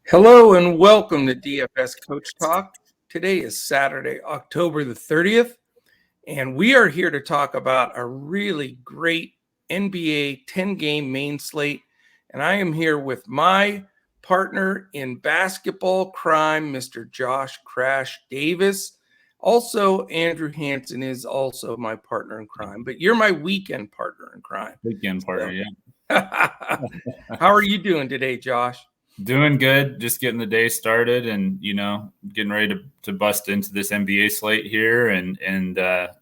Hello and welcome to DFS Coach Talk. Today is Saturday, October the 30th, and we are here to talk about a really great NBA 10-game main slate. And I am here with my partner in basketball crime, Mr. Josh Crash Davis. Also, Andrew Hansen is also my partner in crime, but you're my weekend partner in crime. Weekend partner, So. yeah. How are you doing today, Josh? Doing good. Just getting the day started and, getting ready to bust into this NBA slate here and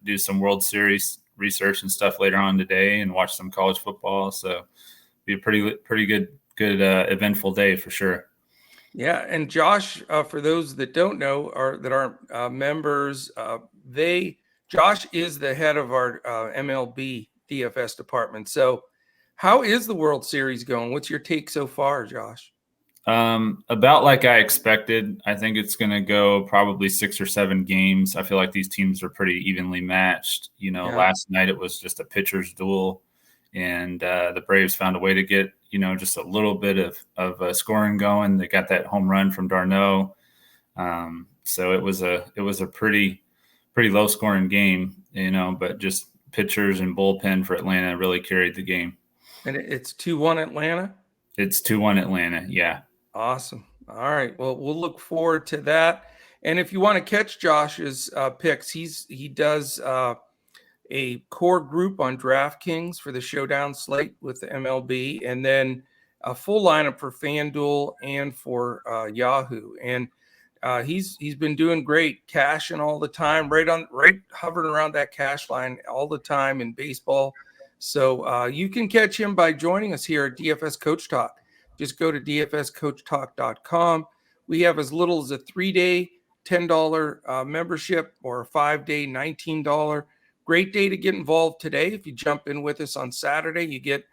do some World Series research and stuff later on today and watch some college football. So be a pretty good eventful day for sure. Yeah, and Josh, for those that don't know or that aren't members, Josh is the head of our MLB DFS department. So, how is the World Series going? What's your take so far, Josh? About like I expected. I think it's going to go probably 6 or 7 games. I feel like these teams are pretty evenly matched. Last night it was just a pitcher's duel, and the Braves found a way to get just a little bit of scoring going. They got that home run from d'Arnaud, so it was a pretty low scoring game. But just pitchers and bullpen for Atlanta really carried the game. And it's 2-1 Atlanta. It's 2-1 Atlanta. Yeah. Awesome. All right. Well, we'll look forward to that. And if you want to catch Josh's picks, he does a core group on DraftKings for the showdown slate with the MLB, and then a full lineup for FanDuel and for Yahoo. And he's been doing great, cashing all the time, right hovering around that cash line all the time in baseball. So you can catch him by joining us here at DFS Coach Talk. Just go to dfscoachtalk.com. We have as little as a 3-day $10 membership or a 5-day $19. Great day to get involved today. If you jump in with us on Saturday, you get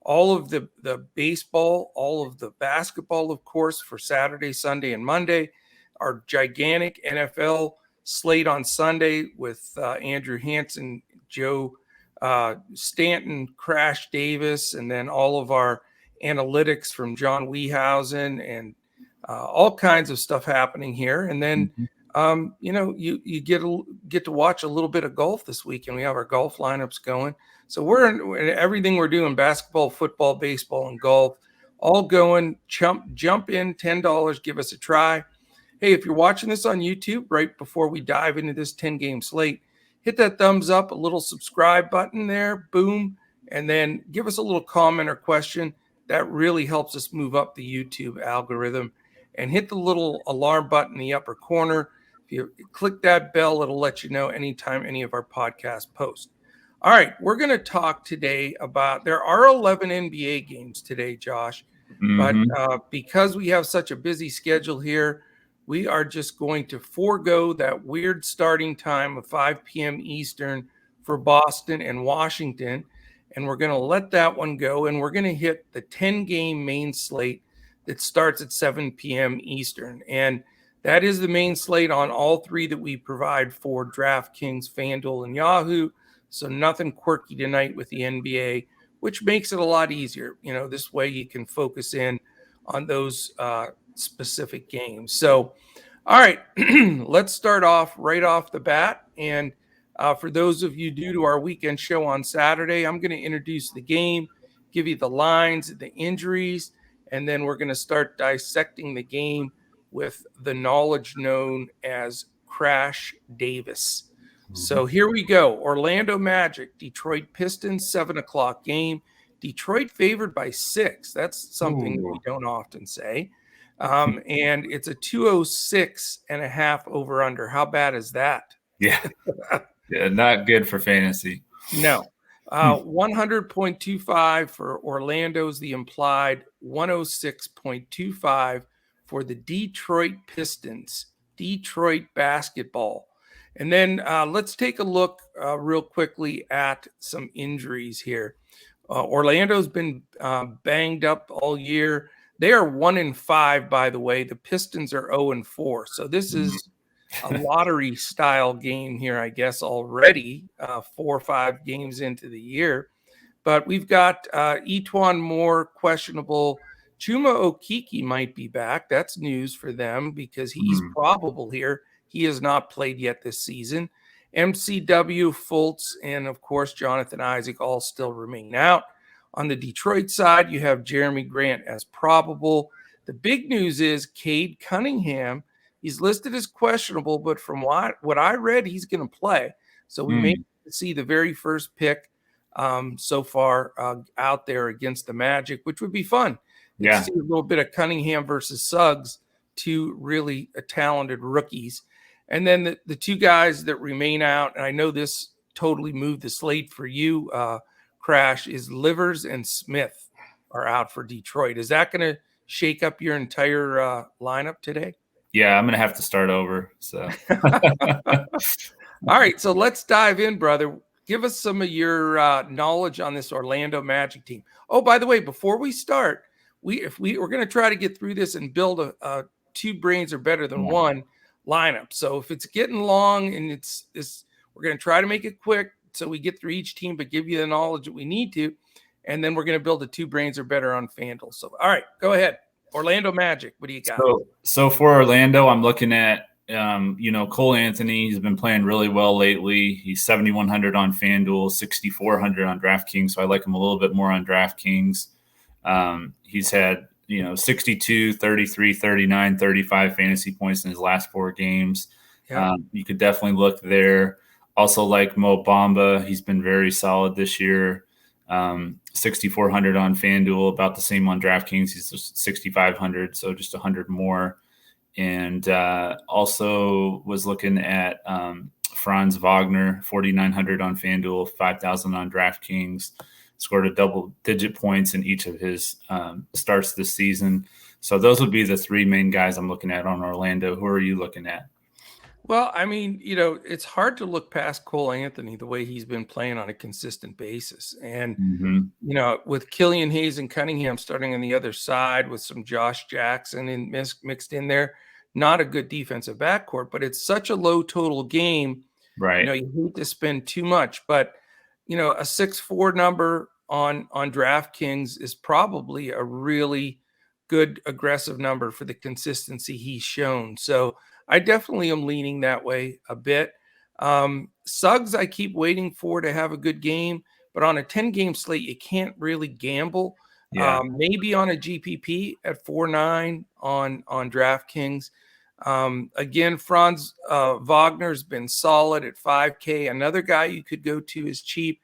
all of the baseball, all of the basketball, of course, for Saturday, Sunday, and Monday. Our gigantic NFL slate on Sunday with Andrew Hansen, Joe Stanton, Crash Davis, and then all of our analytics from John Wiehausen and all kinds of stuff happening here. And then, you get to watch a little bit of golf this weekend. We have our golf lineups going. So we're in everything we're doing, basketball, football, baseball, and golf, all going. Jump in, $10, give us a try. Hey, if you're watching this on YouTube, right before we dive into this 10-game slate, hit that thumbs up, a little subscribe button there, boom, and then give us a little comment or question. That really helps us move up the YouTube algorithm. And hit the little alarm button in the upper corner. If you click that bell, it'll let you know anytime any of our podcasts post. All right, we're going to talk today about, there are 11 NBA games today, Josh. Mm-hmm. But because we have such a busy schedule here, we are just going to forego that weird starting time of 5 p.m. Eastern for Boston and Washington. And we're going to let that one go. And we're going to hit the 10-game main slate that starts at 7 p.m. Eastern. And that is the main slate on all three that we provide for DraftKings, FanDuel, and Yahoo. So nothing quirky tonight with the NBA, which makes it a lot easier. This way you can focus in on those specific games. So, all right, let's start off right off the bat. And for those of you due to our weekend show on Saturday, I'm going to introduce the game, give you the lines, the injuries, and then we're going to start dissecting the game with the knowledge known as Crash Davis. Mm-hmm. So here we go. Orlando Magic, Detroit Pistons, 7:00 game. Detroit favored by 6. That's something we don't often say. And it's a 206.5 over under. How bad is that? Yeah. Yeah, not good for fantasy. No. 100.25 for Orlando's the implied, 106.25 for the Detroit Pistons, Detroit basketball. And then let's take a look real quickly at some injuries here. Orlando's been banged up all year. They are 1-5, by the way. The Pistons are 0-4. So this is a lottery style game here, I guess, already 4 or 5 games into the year. But we've got Etuan Moore questionable, Chuma Okeke might be back. That's news for them because he's probable here. He has not played yet this season. MCW, Fultz, and of course, Jonathan Isaac all still remain out. On the Detroit side, you have Jeremy Grant as probable. The big news is Cade Cunningham. He's listed as questionable, but from what I read, he's going to play. So we may see the very first pick so far out there against the Magic, which would be fun. Yeah. See a little bit of Cunningham versus Suggs, two really talented rookies. And then the two guys that remain out, and I know this totally moved the slate for you, Crash, is Livers and Smith are out for Detroit. Is that going to shake up your entire lineup today? Yeah, I'm going to have to start over. So, all right. So let's dive in, brother. Give us some of your knowledge on this Orlando Magic team. Oh, by the way, before we start, we're going to try to get through this and build a two brains are better than one lineup. So if it's getting long and we're going to try to make it quick so we get through each team, but give you the knowledge that we need to. And then we're going to build a two brains are better on FanDuel. So, all right, go ahead. Orlando Magic. What do you got? So for Orlando, I'm looking at, Cole Anthony. He's been playing really well lately. He's 7,100 on FanDuel, 6,400 on DraftKings. So I like him a little bit more on DraftKings. He's had, 62, 33, 39, 35 fantasy points in his last 4 games. Yeah. You could definitely look there. Also like Mo Bamba. He's been very solid this year. 6,400 on FanDuel, about the same on DraftKings. He's just 6,500, so just 100 more. And also was looking at Franz Wagner, 4,900 on FanDuel, 5,000 on DraftKings. Scored a double-digit points in each of his starts this season. So those would be the 3 main guys I'm looking at on Orlando. Who are you looking at? Well, I mean, it's hard to look past Cole Anthony the way he's been playing on a consistent basis. And, with Killian Hayes and Cunningham starting on the other side with some Josh Jackson mixed in there, not a good defensive backcourt, but it's such a low total game. Right. You hate to spend too much, but, a 6'4" number on DraftKings is probably a really good aggressive number for the consistency he's shown. So I definitely am leaning that way a bit. Suggs, I keep waiting for to have a good game, but on a 10-game slate, you can't really gamble. Yeah. Maybe on a GPP at 4.9 on DraftKings. Again, Franz Wagner's been solid at 5K. Another guy you could go to is cheap.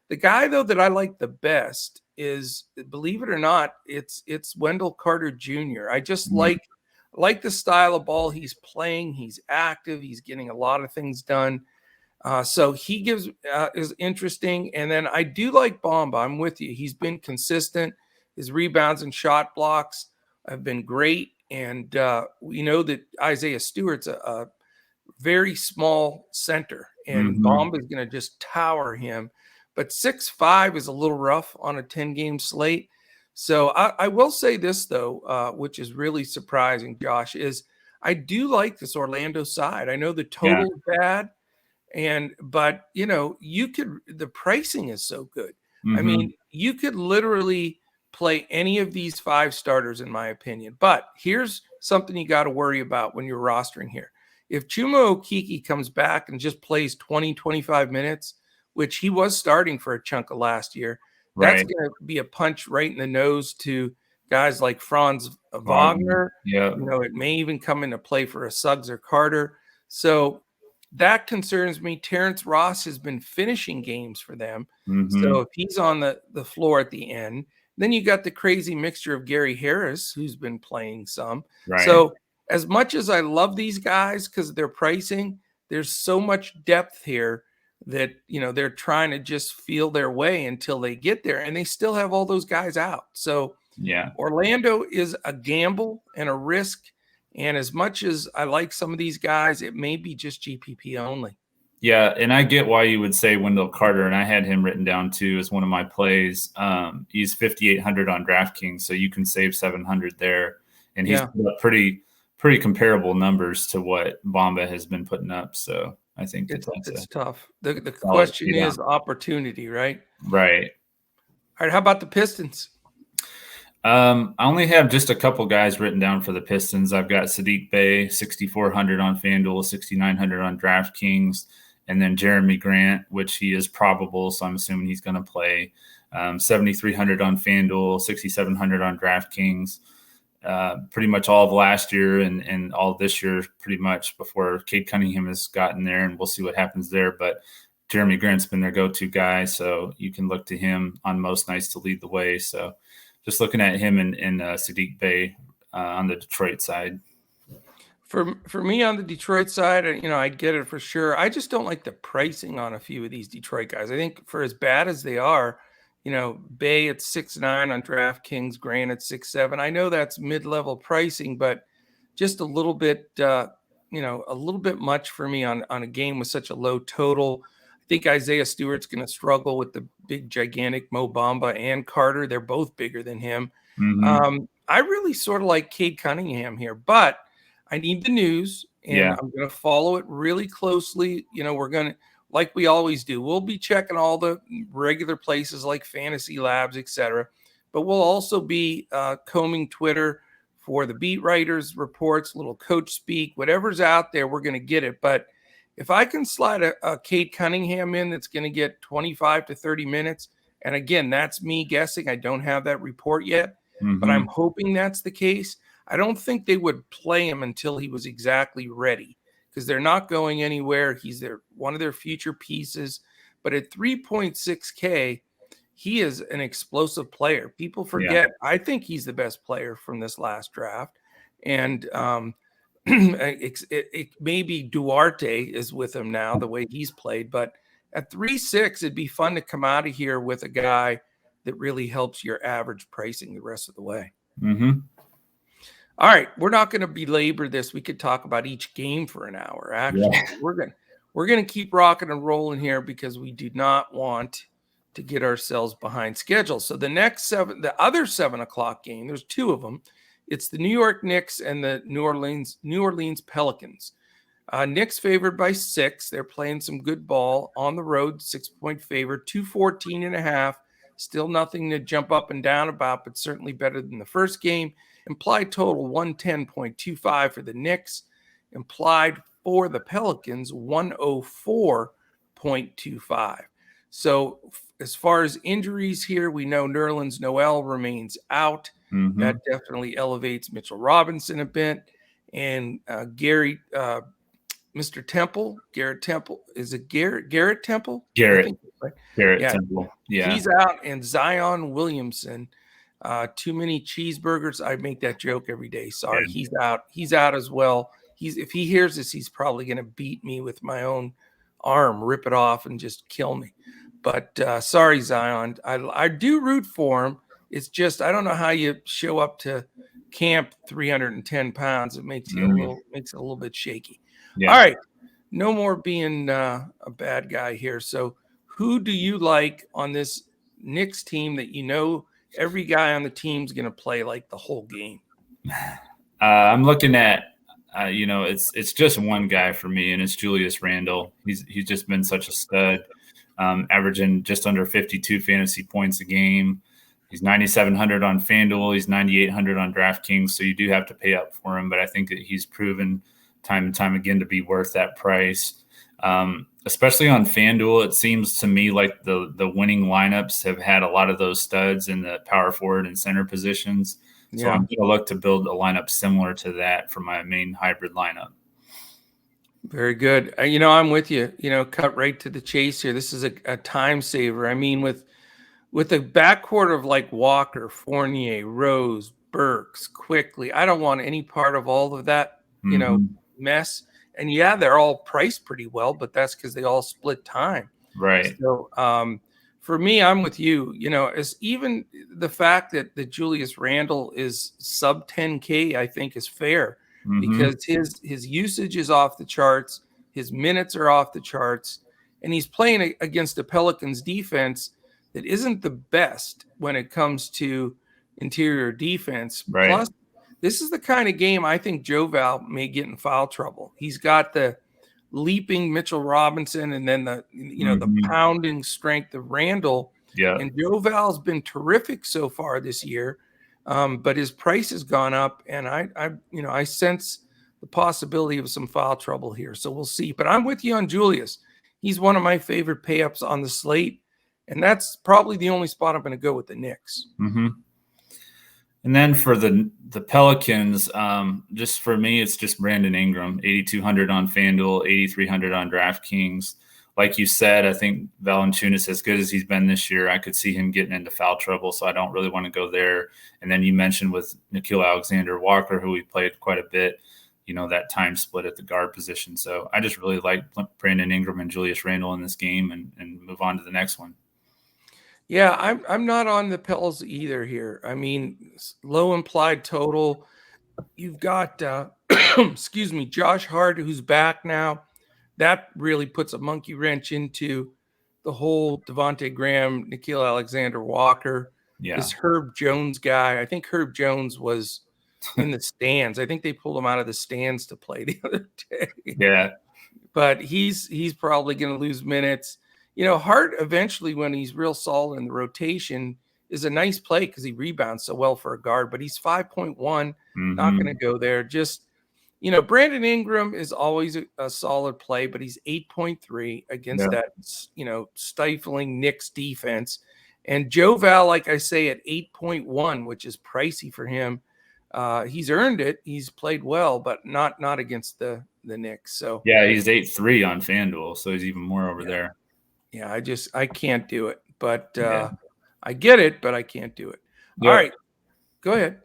The guy, though, that I like the best is, believe it or not, it's Wendell Carter Jr. I just like the style of ball he's playing. He's active. He's getting a lot of things done. So he is interesting. And then I do like Bamba. I'm with you. He's been consistent. His rebounds and shot blocks have been great. And we know that Isaiah Stewart's a very small center, and Bamba is going to just tower him. But 6'5" is a little rough on a 10-game slate. So I will say this, though, which is really surprising, Josh, is I do like this Orlando side. I know the total is bad, but the pricing is so good. I mean, you could literally play any of these 5 starters, in my opinion. But here's something you got to worry about when you're rostering here. If Chuma Okeke comes back and just plays 20, 25 minutes, which he was starting for a chunk of last year, that's going to be a punch right in the nose to guys like Franz Wagner. Yeah. It may even come into play for a Suggs or Carter. So that concerns me. Terrence Ross has been finishing games for them. So if he's on the floor at the end, then you got the crazy mixture of Gary Harris, who's been playing some. Right. So as much as I love these guys because of their pricing, there's so much depth here that, they're trying to just feel their way until they get there, and they still have all those guys out. So yeah, Orlando is a gamble and a risk. And as much as I like some of these guys, it may be just GPP only. Yeah, and I get why you would say Wendell Carter, and I had him written down too as one of my plays. He's 5,800 on DraftKings, so you can save 700 there, and he's put up pretty comparable numbers to what Bamba has been putting up. So I think it's tough. The question is opportunity, right? Right. All right. How about the Pistons? I only have just a couple guys written down for the Pistons. I've got Sadiq Bey, 6,400 on FanDuel, 6,900 on DraftKings, and then Jeremy Grant, which he is probable, so I'm assuming he's going to play. 7,300 on FanDuel, 6,700 on DraftKings. Pretty much all of last year and all this year, pretty much before Cade Cunningham has gotten there, and we'll see what happens there. But Jeremy Grant's been their go-to guy, so you can look to him on most nights to lead the way. So just looking at him and Sadiq Bey on the Detroit side. For me on the Detroit side, I get it for sure. I just don't like the pricing on a few of these Detroit guys. I think for as bad as they are, Bey at 6.9 on DraftKings, Grant at 6.7. I know that's mid-level pricing, but just a little bit, a little bit much for me on a game with such a low total. I think Isaiah Stewart's going to struggle with the big, gigantic Mo Bamba and Carter. They're both bigger than him. Mm-hmm. I really sort of like Cade Cunningham here, but I need the news, and I'm going to follow it really closely. We're going to, like we always do, we'll be checking all the regular places like Fantasy Labs, etc. But we'll also be combing Twitter for the beat writers' reports, little coach speak, whatever's out there, we're going to get it. But if I can slide a Cade Cunningham in that's going to get 25 to 30 minutes, and again, that's me guessing. I don't have that report yet, but I'm hoping that's the case. I don't think they would play him until he was exactly ready, because they're not going anywhere. He's one of their future pieces. But at 3.6K, he is an explosive player. People forget. I think he's the best player from this last draft. And it maybe Duarte is with him now, the way he's played. But at 3.6, it'd be fun to come out of here with a guy that really helps your average pricing the rest of the way. Mm-hmm. All right, we're not going to belabor this. We could talk about each game for an hour. Actually, we're gonna keep rocking and rolling here because we do not want to get ourselves behind schedule. So the other 7 o'clock game, there's 2 of them. It's the New York Knicks and the New Orleans Pelicans. Knicks favored by 6. They're playing some good ball on the road, 6-point favorite, 214.5. Still nothing to jump up and down about, but certainly better than the first game. Implied total 110.25 for the Knicks. Implied for the Pelicans 104.25. So as far as injuries here, we know Nerlens Noel remains out. That definitely elevates Mitchell Robinson a bit. And Garrett Temple. Is it Garrett Temple? Garrett Yeah. Temple. Yeah. He's out. And Zion Williamson. Too many cheeseburgers. I make that joke every day. Sorry. Yeah. He's out. He's out as well. If he hears this, he's probably going to beat me with my own arm, rip it off and just kill me. But sorry, Zion. I do root for him. It's just, I don't know how you show up to camp 310 pounds. It makes you makes it a little bit shaky. Yeah. All right. No more being a bad guy here. So who do you like on this Knicks team that every guy on the team's going to play like the whole game? I'm looking at, it's just one guy for me, and it's Julius Randle. He's just been such a stud, averaging just under 52 fantasy points a game. He's 9,700 on FanDuel. He's 9,800 on DraftKings. So you do have to pay up for him, but I think that he's proven time and time again to be worth that price. Especially on FanDuel, it seems to me like the winning lineups have had a lot of those studs in the power forward and center positions. So I'm going to look to build a lineup similar to that for my main hybrid lineup. Very good. I'm with you. Cut right to the chase here. This is a time saver. I mean, with the backcourt of like Walker, Fournier, Rose, Burks, Quickly, I don't want any part of all of that, mess. And they're all priced pretty well, but that's because they all split time. Right. So for me, I'm with you. As even the fact that Julius Randle is sub 10K, I think is fair because his usage is off the charts. His minutes are off the charts. And he's playing against the Pelicans defense that isn't the best when it comes to interior defense. Right. Plus, this is the kind of game I think Joe Val may get in foul trouble. He's got the leaping Mitchell Robinson and then the pounding strength of Randle. Yeah. And Joe Val's been terrific so far this year. but his price has gone up, and I sense the possibility of some foul trouble here. So we'll see. But I'm with you on Julius. He's one of my favorite pay-ups on the slate, and that's probably the only spot I'm going to go with the Knicks. Mm-hmm. And then for the Pelicans, just for me, it's just Brandon Ingram, 8,200 on FanDuel, 8,300 on DraftKings. Like you said, I think Valanciunas, as good as he's been this year, I could see him getting into foul trouble, so I don't really want to go there. And then you mentioned with Nickeil Alexander-Walker, who we played quite a bit, that time split at the guard position. So I just really like Brandon Ingram and Julius Randle in this game and move on to the next one. Yeah, I'm not on the Pels either here. I mean, low implied total. You've got excuse me, Josh Hart, who's back now. That really puts a monkey wrench into the whole Devontae Graham, Nickeil Alexander-Walker. Yeah. This Herb Jones guy. I think Herb Jones was in the stands. I think they pulled him out of the stands to play the other day. Yeah. But he's probably going to lose minutes. Hart eventually, when he's real solid in the rotation, is a nice play because he rebounds so well for a guard, but he's 5.1, not going to go there. Just, Brandon Ingram is always a solid play, but he's 8.3 against that, stifling Knicks defense. And Joe Val, like I say, at 8.1, which is pricey for him. He's earned it. He's played well, but not against the Knicks. So yeah, he's 8.3 on FanDuel, so he's even more over there. Yeah, I can't do it, but I get it, but I can't do it. Yep. All right, go ahead.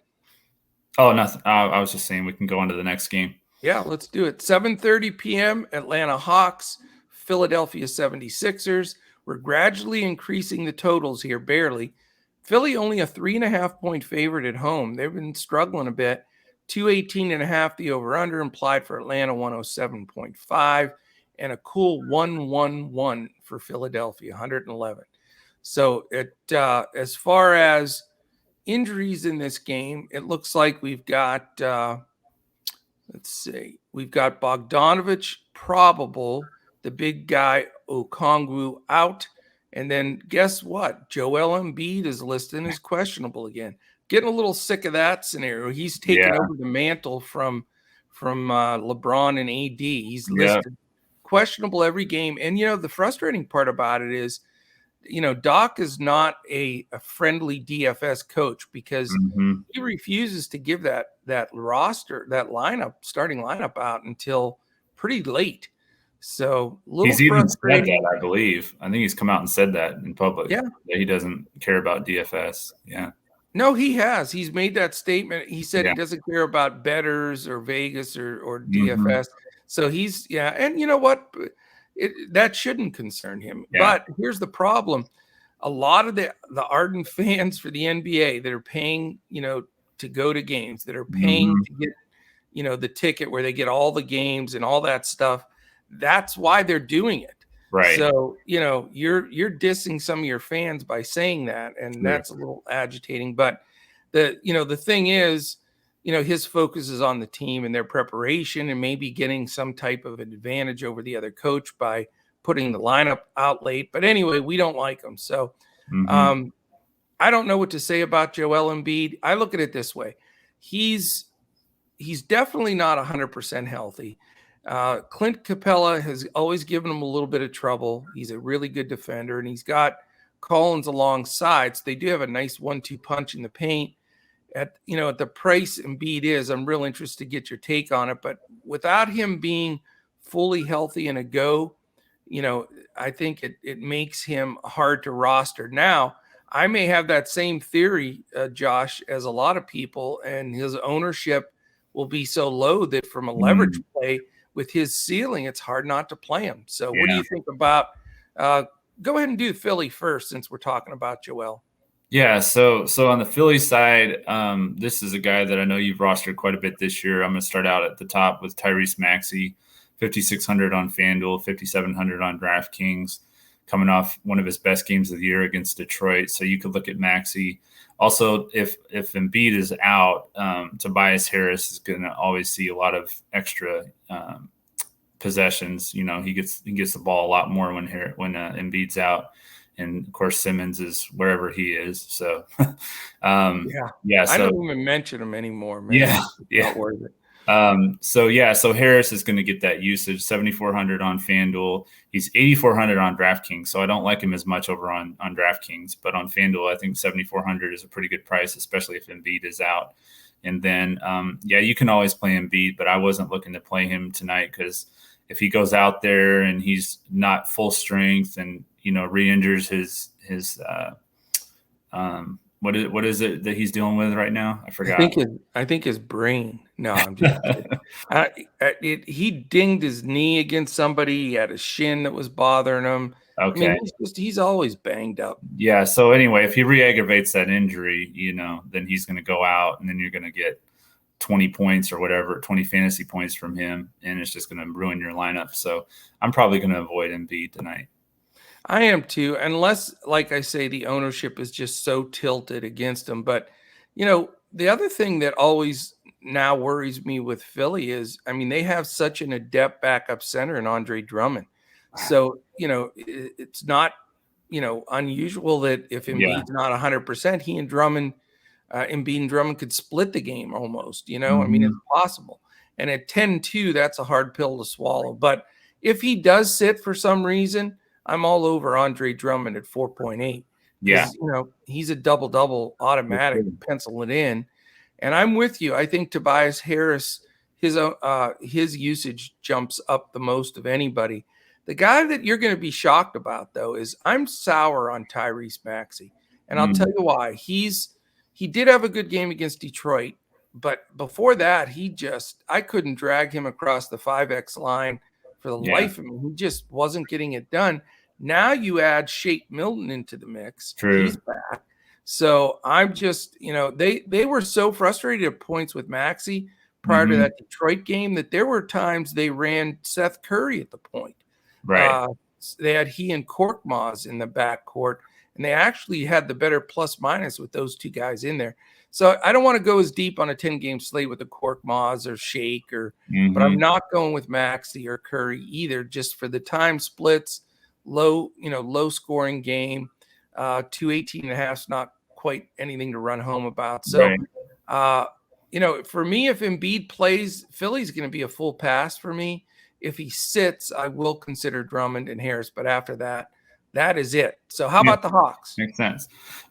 Oh, nothing. I was just saying we can go on to the next game. Yeah, let's do it. 7:30 p.m. Atlanta Hawks, Philadelphia 76ers. We're gradually increasing the totals here, barely. Philly only a 3.5-point favorite at home. They've been struggling a bit. 218.5 the over/under, implied for Atlanta 107.5. And a cool 111 for Philadelphia, 111. So as far as injuries in this game, it looks like we've got, we've got Bogdanovich probable, the big guy Okongwu out, and then guess what? Joel Embiid is listed as questionable again. Getting a little sick of that scenario. He's taken over the mantle from LeBron and AD. He's listed questionable every game. And, the frustrating part about it is, Doc is not a friendly DFS coach because he refuses to give that roster, that starting lineup out until pretty late. So he's even said that, I believe. I think he's come out and said that in public. Yeah. That he doesn't care about DFS. Yeah. No, he has. He's made that statement. He said he doesn't care about bettors or Vegas or DFS. So he's, and you know what? That shouldn't concern him. Yeah. But here's the problem. A lot of the ardent fans for the NBA that are paying, to go to games, that are paying to get, the ticket where they get all the games and all that stuff, that's why they're doing it. Right. So, you're dissing some of your fans by saying that, and that's a little agitating. But the thing is, his focus is on the team and their preparation and maybe getting some type of advantage over the other coach by putting the lineup out late. But anyway, we don't like him. So I don't know what to say about Joel Embiid. I look at it this way. He's definitely not 100% healthy. Clint Capella has always given him a little bit of trouble. He's a really good defender, and he's got Collins alongside. So they do have a nice 1-2 punch in the paint. At the price Embiid is, I'm real interested to get your take on it. But without him being fully healthy and a go, I think it makes him hard to roster. Now, I may have that same theory, Josh, as a lot of people, and his ownership will be so low that from a leverage play with his ceiling, it's hard not to play him. So what do you think about go ahead and do Philly first, since we're talking about Joel. Yeah, so on the Philly side, this is a guy that I know you've rostered quite a bit this year. I'm going to start out at the top with Tyrese Maxey, 5,600 on FanDuel, 5,700 on DraftKings, coming off one of his best games of the year against Detroit. So you could look at Maxey. Also, if Embiid is out, Tobias Harris is going to always see a lot of extra possessions. He gets the ball a lot more when Embiid's out. And of course, Simmons is wherever he is. So, yeah. I So don't even mention him anymore, man. yeah. Not worth it. So Harris is going to get that usage, 7,400 on FanDuel. He's 8,400 on DraftKings, so I don't like him as much over on DraftKings. But on FanDuel, I think 7,400 is a pretty good price, especially if Embiid is out. And then, you can always play Embiid, but I wasn't looking to play him tonight because if he goes out there and he's not full strength and re-injures his what is it that he's dealing with right now? I forgot. I think his brain. No, I'm just kidding. He dinged his knee against somebody. He had a shin that was bothering him. Okay. I mean, he's always banged up. Yeah. So anyway, if he re-aggravates that injury, then he's going to go out, and then you're going to get 20 points or whatever, 20 fantasy points from him, and it's just going to ruin your lineup. So I'm probably going to avoid Embiid tonight. I am too, unless, like I say, the ownership is just so tilted against him. But, the other thing that always now worries me with Philly is, I mean, they have such an adept backup center in Andre Drummond. So, it's not, unusual that if Embiid's not 100%, he and Drummond, Embiid and Drummond could split the game almost, I mean, it's possible. And at 10-2, that's a hard pill to swallow. But if he does sit for some reason, I'm all over Andre Drummond at 4.8. Yeah. He's a double-double automatic, pencil it in. And I'm with you. I think Tobias Harris, his usage jumps up the most of anybody. The guy that you're going to be shocked about, though, is I'm sour on Tyrese Maxey. And I'll tell you why. He did have a good game against Detroit, but before that, I couldn't drag him across the 5X line for the life of me. He just wasn't getting it done. Now you add Shake Milton into the mix. True. He's back. So I'm just, they were so frustrated at points with Maxey prior to that Detroit game that there were times they ran Seth Curry at the point. Right. They had he and Korkmaz in the backcourt, and they actually had the better plus minus with those two guys in there. So I don't want to go as deep on a 10-game slate with a Korkmaz or Shake, but I'm not going with Maxey or Curry either, just for the time splits, low scoring game. 218.5 is not quite anything to run home about. So, for me, if Embiid plays, Philly's going to be a full pass for me. If he sits, I will consider Drummond and Harris, but after that, that is it. So how about the Hawks? Makes sense.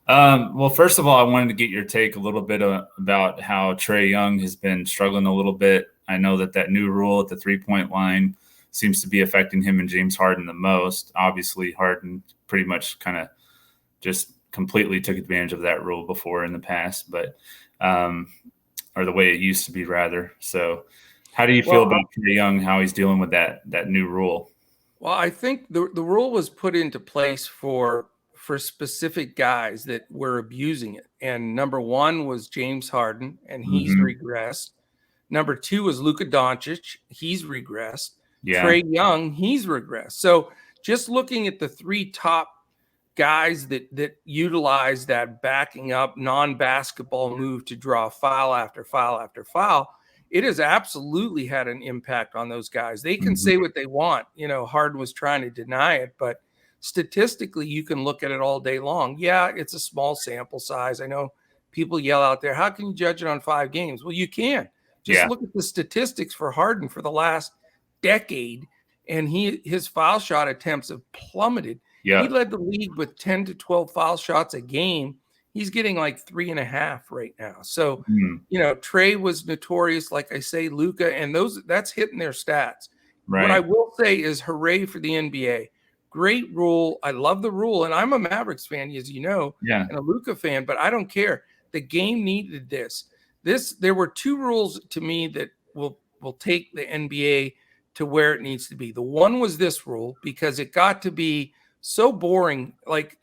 Well, first of all, I wanted to get your take a little bit about how Trae Young has been struggling a little bit. I know that new rule at the 3-point line seems to be affecting him and James Harden the most. Obviously, Harden pretty much kind of just completely took advantage of that rule before in the past, but or the way it used to be, rather. So how do you feel about Trae Young, how he's dealing with that new rule? Well, I think the rule was put into place for specific guys that were abusing it. And number one was James Harden, and he's regressed. Number two was Luka Doncic. He's regressed. Yeah. Trae Young, he's regressed. So just looking at the three top guys that utilize that backing up non-basketball move to draw foul after foul after foul, it has absolutely had an impact on those guys. They can say what they want. Harden was trying to deny it, but statistically, you can look at it all day long. Yeah, it's a small sample size. I know people yell out there, how can you judge it on 5 games? Well, you can. Just look at the statistics for Harden for the last decade, and his foul shot attempts have plummeted. Yeah. He led the league with 10 to 12 foul shots a game. He's getting like 3.5 right now. So, Trae was notorious, like I say, Luka, and that's hitting their stats. Right. What I will say is hooray for the NBA. Great rule. I love the rule. And I'm a Mavericks fan, as you know, and a Luka fan, but I don't care. The game needed this. There were 2 rules to me that will take the NBA to where it needs to be. The one was this rule, because it got to be so boring. Like,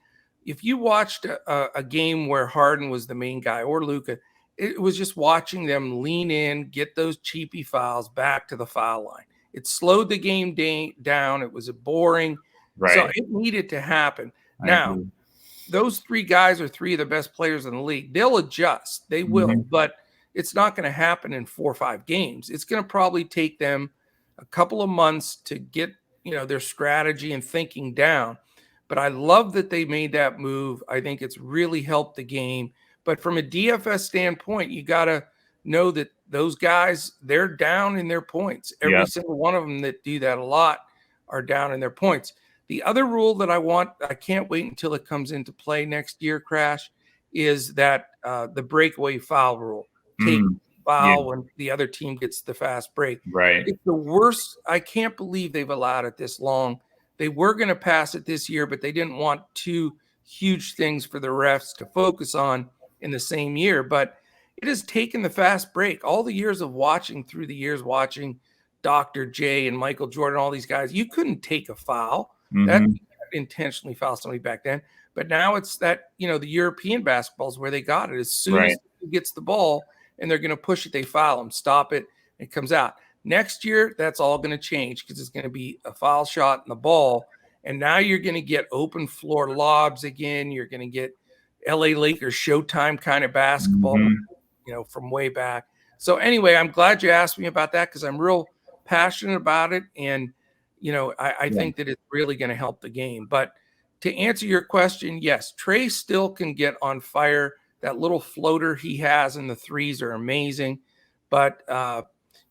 if you watched a game where Harden was the main guy or Luka, it was just watching them lean in, get those cheapy fouls back to the foul line. It slowed the game down. It was boring. Right. So it needed to happen. Now, those 3 guys are 3 of the best players in the league. They'll adjust. They will. But it's not going to happen in 4 or 5 games. It's going to probably take them a couple of months to get, their strategy and thinking down. but I love that they made that move. I think it's really helped the game. But from a DFS standpoint, you got to know that those guys, they're down in their points. Every single one of them that do that a lot are down in their points. The other rule that I can't wait until it comes into play next year, Crash, is that the breakaway foul rule. Take foul when the other team gets the fast break. Right. It's the worst. I can't believe they've allowed it this long. They were going to pass it this year, but they didn't want two huge things for the refs to focus on in the same year. But it has taken the fast break. All the years of watching Dr. J and Michael Jordan, all these guys, you couldn't take a foul. That intentionally foul somebody back then. But now it's that, the European basketballs where they got it. As soon as he gets the ball and they're going to push it, they foul him, stop it, it comes out. Next year, that's all going to change because it's going to be a foul shot in the ball. And now you're going to get open floor lobs again. You're going to get LA Lakers Showtime kind of basketball, from way back. So anyway, I'm glad you asked me about that because I'm real passionate about it. And, I think that it's really going to help the game. But to answer your question, yes, Trey still can get on fire. That little floater he has in the threes are amazing. But, at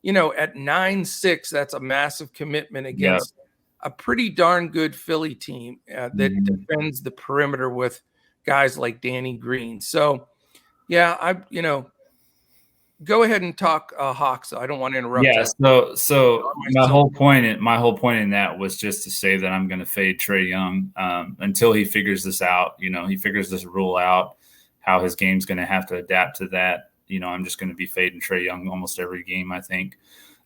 9-6, that's a massive commitment against a pretty darn good Philly team that defends the perimeter with guys like Danny Green. So, go ahead and talk Hawks. I don't want to interrupt. Yeah. So my whole point in that was just to say that I'm going to fade Trae Young until he figures this out. He figures this rule out, how his game's going to have to adapt to that. I'm just going to be fading Trae Young almost every game, I think.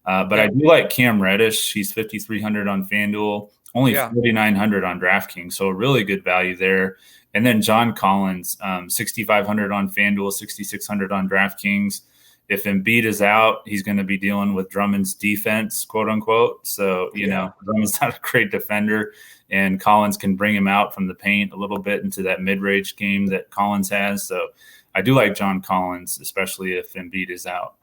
But I do like Cam Reddish. He's 5,300 on FanDuel, only 4,900 on DraftKings. So a really good value there. And then John Collins, 6,500 on FanDuel, 6,600 on DraftKings. If Embiid is out, he's going to be dealing with Drummond's defense, quote unquote. So, Drummond's not a great defender, and Collins can bring him out from the paint a little bit into that mid-range game that Collins has. So I do like John Collins, especially if Embiid is out.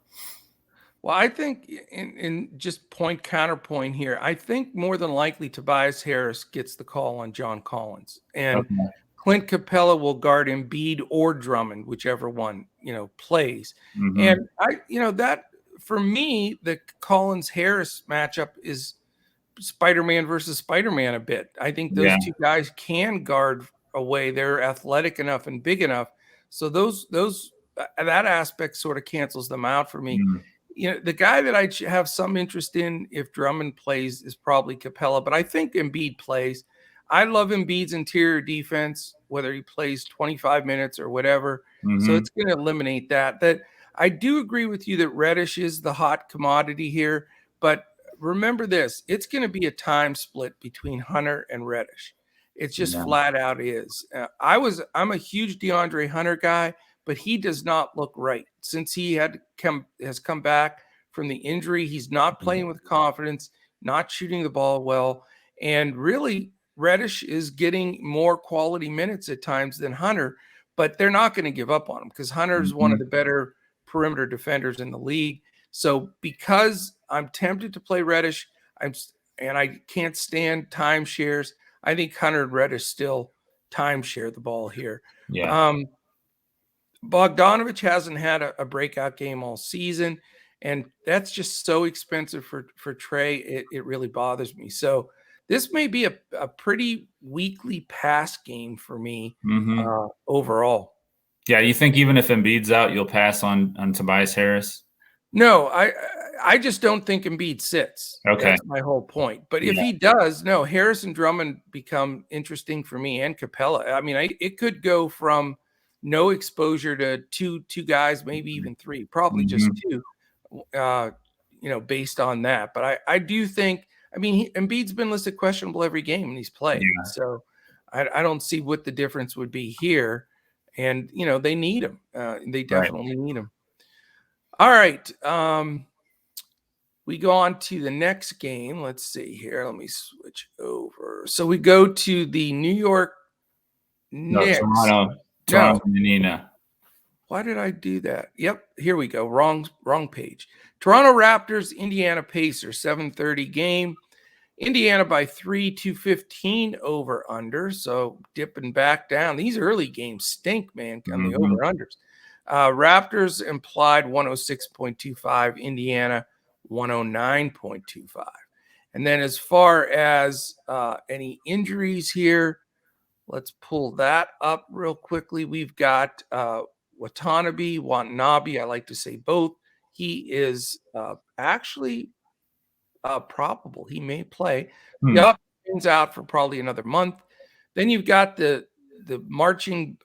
Well, I think in just counterpoint here, I think more than likely Tobias Harris gets the call on John Collins. And Clint Capella will guard Embiid or Drummond, whichever one, plays. And that for me, the Collins-Harris matchup is Spider-Man versus Spider-Man a bit. I think those two guys can guard away. They're athletic enough and big enough. So that aspect sort of cancels them out for me. The guy that I have some interest in if Drummond plays is probably Capella, but I think Embiid plays. I love Embiid's interior defense, whether he plays 25 minutes or whatever. So it's going to eliminate that. That I do agree with you that Reddish is the hot commodity here, but remember this, it's going to be a time split between Hunter and Reddish. It's just flat out is. I'm a huge DeAndre Hunter guy, but he does not look right since he has come back from the injury. He's not playing with confidence, not shooting the ball well, and really Reddish is getting more quality minutes at times than Hunter, but they're not going to give up on him because Hunter is one of the better perimeter defenders in the league. So because I'm tempted to play Reddish, and I can't stand timeshares, I think Hunter and Reddish still timeshare the ball here. Bogdanovich hasn't had a breakout game all season, and that's just so expensive for Trey. It really bothers me. So this may be a pretty weekly pass game for me overall. Yeah, you think even if Embiid's out, you'll pass on Tobias Harris? No, I just don't think Embiid sits. Okay. That's my whole point. But if he does, no, Harris and Drummond become interesting for me, and Capella. I mean, it could go from no exposure to two guys, maybe even three, probably just two, based on that. But I do think, Embiid's been listed questionable every game and he's played. So I don't see what the difference would be here. And, they need him. They definitely need him. All right. We go on to the next game. Let's see here. Let me switch over. So we go to the New York Knicks. Toronto, Indiana. Why did I do that? Yep, here we go. Wrong page. Toronto Raptors, Indiana Pacers, 7:30 game. Indiana by 3, 215 over under. So dipping back down. These early games stink, man, on the over unders. Raptors implied 106.25, Indiana 109.25. And then as far as any injuries here, let's pull that up real quickly. We've got Watanabe, I like to say both. He is actually probable. He may play. Yup, out for probably another month. Then you've got the marching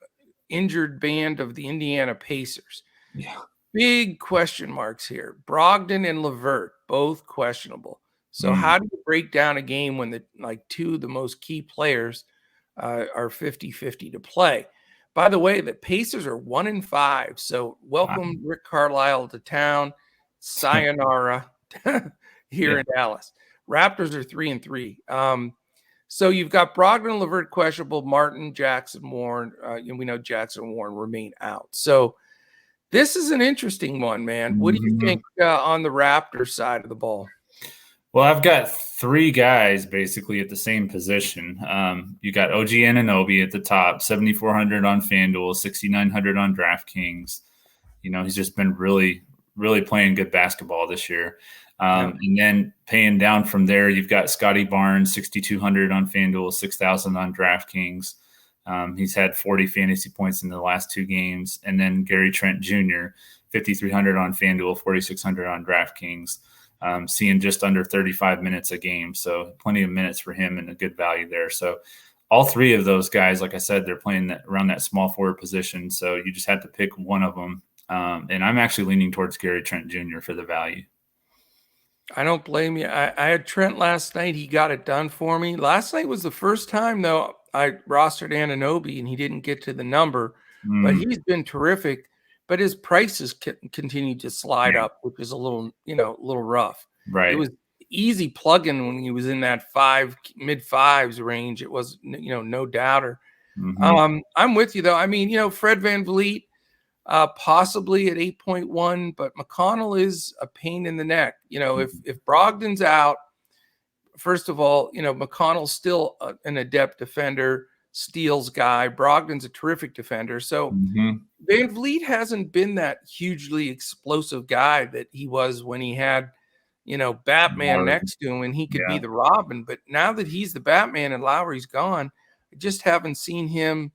injured band of the Indiana Pacers. Yeah. Big question marks here. Brogdon and LeVert, both questionable. So how do you break down a game when two of the most key players are 50-50 to play? By the way, the Pacers are 1-5. So welcome Rick Carlisle to town. Sayonara here in Dallas. Raptors are 3-3. So you've got Brogdon and LeVert questionable, Martin, Jackson, Warren, and we know Jackson and Warren remain out. So this is an interesting one, man. What do you think on the Raptors side of the ball? Well, I've got three guys basically at the same position. You got OG Anunoby at the top, 7,400 on FanDuel, 6,900 on DraftKings. He's just been really, really playing good basketball this year. And then paying down from there, you've got Scotty Barnes, 6,200 on FanDuel, 6,000 on DraftKings. He's had 40 fantasy points in the last two games. And then Gary Trent Jr., 5,300 on FanDuel, 4,600 on DraftKings, seeing just under 35 minutes a game. So plenty of minutes for him and a good value there. So all three of those guys, like I said, they're playing around that small forward position. So you just have to pick one of them. And I'm actually leaning towards Gary Trent Jr. for the value. I don't blame you. I had Trent last night. He got it done for me. Last night was the first time, though, I rostered Anunoby and he didn't get to the number. But he's been terrific. But his prices continued to slide up, which is a little rough. Right. It was easy plug-in when he was in that mid-fives range. It was, no doubter. I'm with you, though. I mean, Fred VanVleet, possibly at 8.1, but McConnell is a pain in the neck. If Brogdon's out, first of all, McConnell's still an adept defender, steals guy. Brogdon's a terrific defender. So VanVleet hasn't been that hugely explosive guy that he was when he had, Batman next to him and he could be the Robin. But now that he's the Batman and Lowry's gone, I just haven't seen him,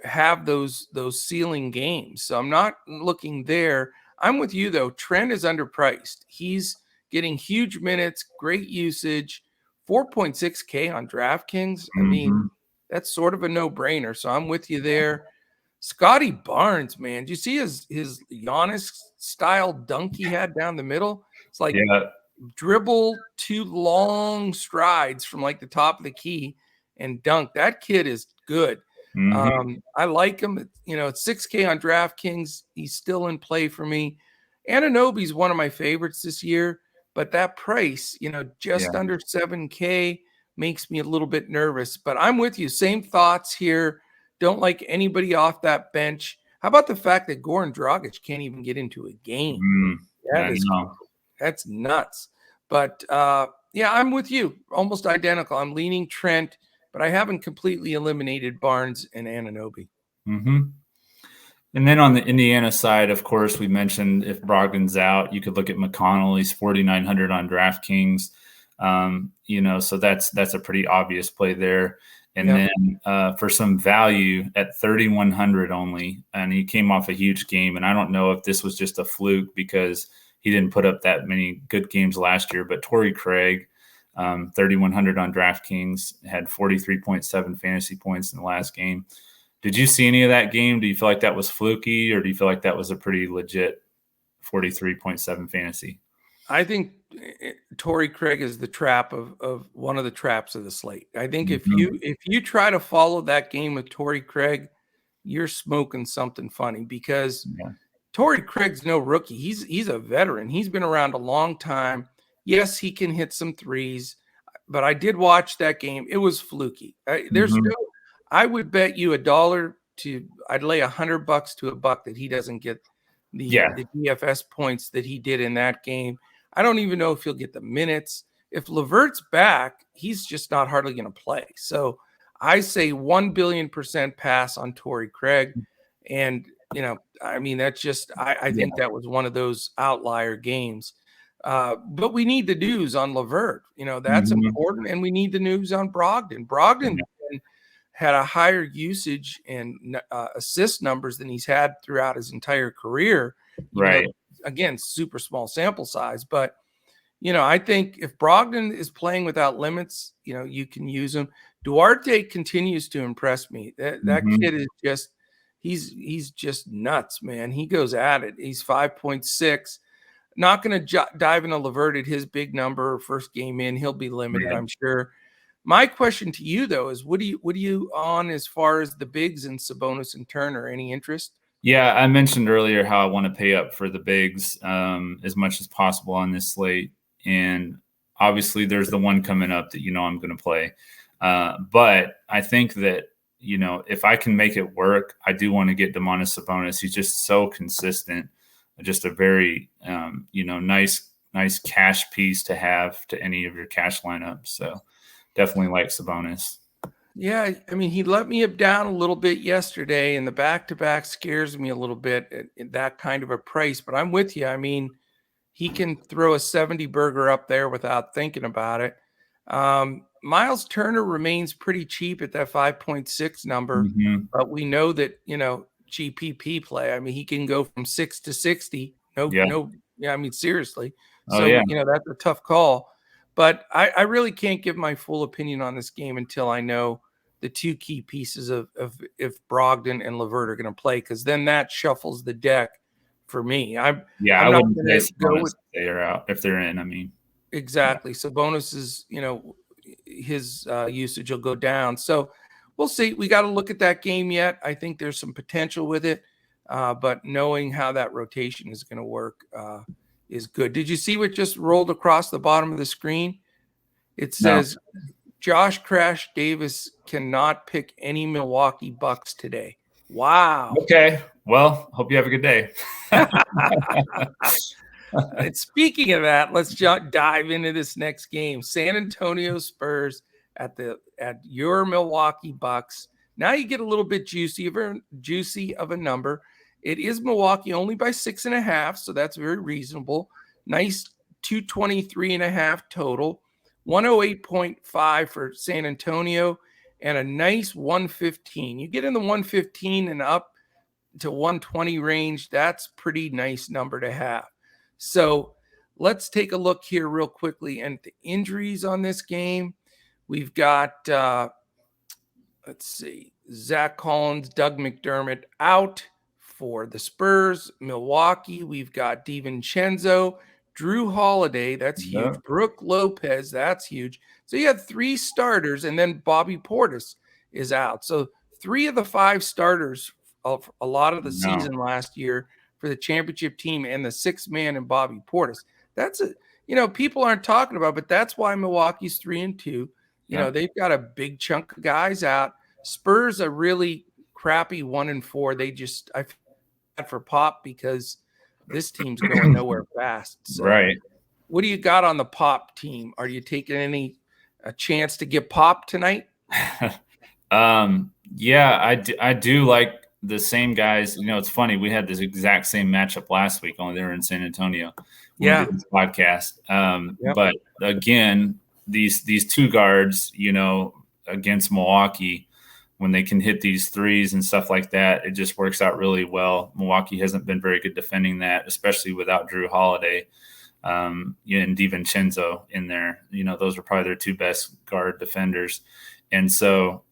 have those ceiling games. So I'm not looking there. I'm with you, though. Trent is underpriced. He's getting huge minutes, great usage, 4.6K on DraftKings. I mean, that's sort of a no-brainer. So I'm with you there. Scotty Barnes, man. Do you see his Giannis-style dunk he had down the middle? It's like dribble two long strides from like the top of the key and dunk. That kid is good. I like him. It's 6K on DraftKings. He's still in play for me. Anunoby's one of my favorites this year, but that price, just under 7K makes me a little bit nervous. But I'm with you. Same thoughts here. Don't like anybody off that bench. How about the fact that Goran Dragic can't even get into a game? That's nuts. But I'm with you. Almost identical. I'm leaning Trent, but I haven't completely eliminated Barnes and Anunoby. And then on the Indiana side, of course, we mentioned if Brogdon's out, you could look at McConnell. He's 4,900 on DraftKings. So that's a pretty obvious play there. And then for some value at 3,100 only, and he came off a huge game. And I don't know if this was just a fluke because he didn't put up that many good games last year, but Torrey Craig, 3,100 on DraftKings, had 43.7 fantasy points in the last game. Did you see any of that game? Do you feel like that was fluky, or do you feel like that was a pretty legit 43.7 fantasy? I think Torrey Craig is the trap of one of the traps of the slate. I think if you try to follow that game with Torrey Craig, you're smoking something funny because Torrey Craig's no rookie. He's a veteran. He's been around a long time. Yes, he can hit some threes, but I did watch that game. It was fluky. I would bet you I'd lay $100 to $1 that he doesn't get the DFS points that he did in that game. I don't even know if he'll get the minutes. if Levert's back, he's just not hardly going to play. So I say 1 billion% pass on Torrey Craig. And, I mean, that's just, I think that was one of those outlier games. But we need the news on Levert. That's important. And we need the news on Brogdon. Brogdon had a higher usage and assist numbers than he's had throughout his entire career. Right. Again, super small sample size. But, I think if Brogdon is playing without limits, you can use him. Duarte continues to impress me. That kid is just, he's just nuts, man. He goes at it. He's 5.6. Not going to dive into Levert at his big number first game in. He'll be limited, I'm sure. My question to you though is, what do you on as far as the bigs and Sabonis and Turner? Any interest? Yeah, I mentioned earlier how I want to pay up for the bigs as much as possible on this slate, and obviously there's the one coming up that I'm going to play. But I think that if I can make it work, I do want to get Domantas Sabonis. He's just so consistent. Just a very, nice cash piece to have to any of your cash lineups. So definitely like Sabonis. Yeah, I mean, he let me down a little bit yesterday, and the back-to-back scares me a little bit at that kind of a price. But I'm with you. I mean, he can throw a 70 burger up there without thinking about it. Miles Turner remains pretty cheap at that 5.6 number, but we know that, GPP play. I mean, he can go from 6 to 60. I mean, seriously. So, that's a tough call. But I really can't give my full opinion on this game until I know the two key pieces of if Brogdon and Levert are going to play, because then that shuffles the deck for me. I wouldn't say Sabonis if they are out, if they're in. I mean, exactly. Sabonis is, his usage will go down. So we'll see. We got to look at that game yet. I think there's some potential with it, but knowing how that rotation is going to work is good. Did you see what just rolled across the bottom of the screen? It says Josh Crash Davis cannot pick any Milwaukee Bucks today. Wow. Okay. Well, hope you have a good day. And speaking of that, let's dive into this next game. San Antonio Spurs at your Milwaukee Bucks. Now you get a little bit juicy of a number. It is Milwaukee only by 6.5, so that's very reasonable. Nice 223.5 total, 108.5 for San Antonio, and a nice 115. You get in the 115 and up to 120 range. That's pretty nice number to have. So let's take a look here real quickly and the injuries on this game. We've got, let's see, Zach Collins, Doug McDermott out for the Spurs. Milwaukee, we've got DiVincenzo, Drew Holiday, that's huge. Brooke Lopez, that's huge. So you have three starters, and then Bobby Portis is out. So 3 of the 5 starters of a lot of the season last year for the championship team, and the 6th man in Bobby Portis. That's people aren't talking about, but that's why Milwaukee's 3-2. They've got a big chunk of guys out. Spurs are really crappy 1-4. I feel bad for Pop because this team's going nowhere fast. So right. What do you got on the Pop team? Are you taking a chance to get Pop tonight? Yeah, I do like the same guys. It's funny. We had this exact same matchup last week, only they were in San Antonio. We did this podcast. But again, these 2 guards, against Milwaukee, when they can hit these threes and stuff like that, it just works out really well. Milwaukee hasn't been very good defending that, especially without Drew Holiday and DiVincenzo in there. Those are probably their 2 best guard defenders. And so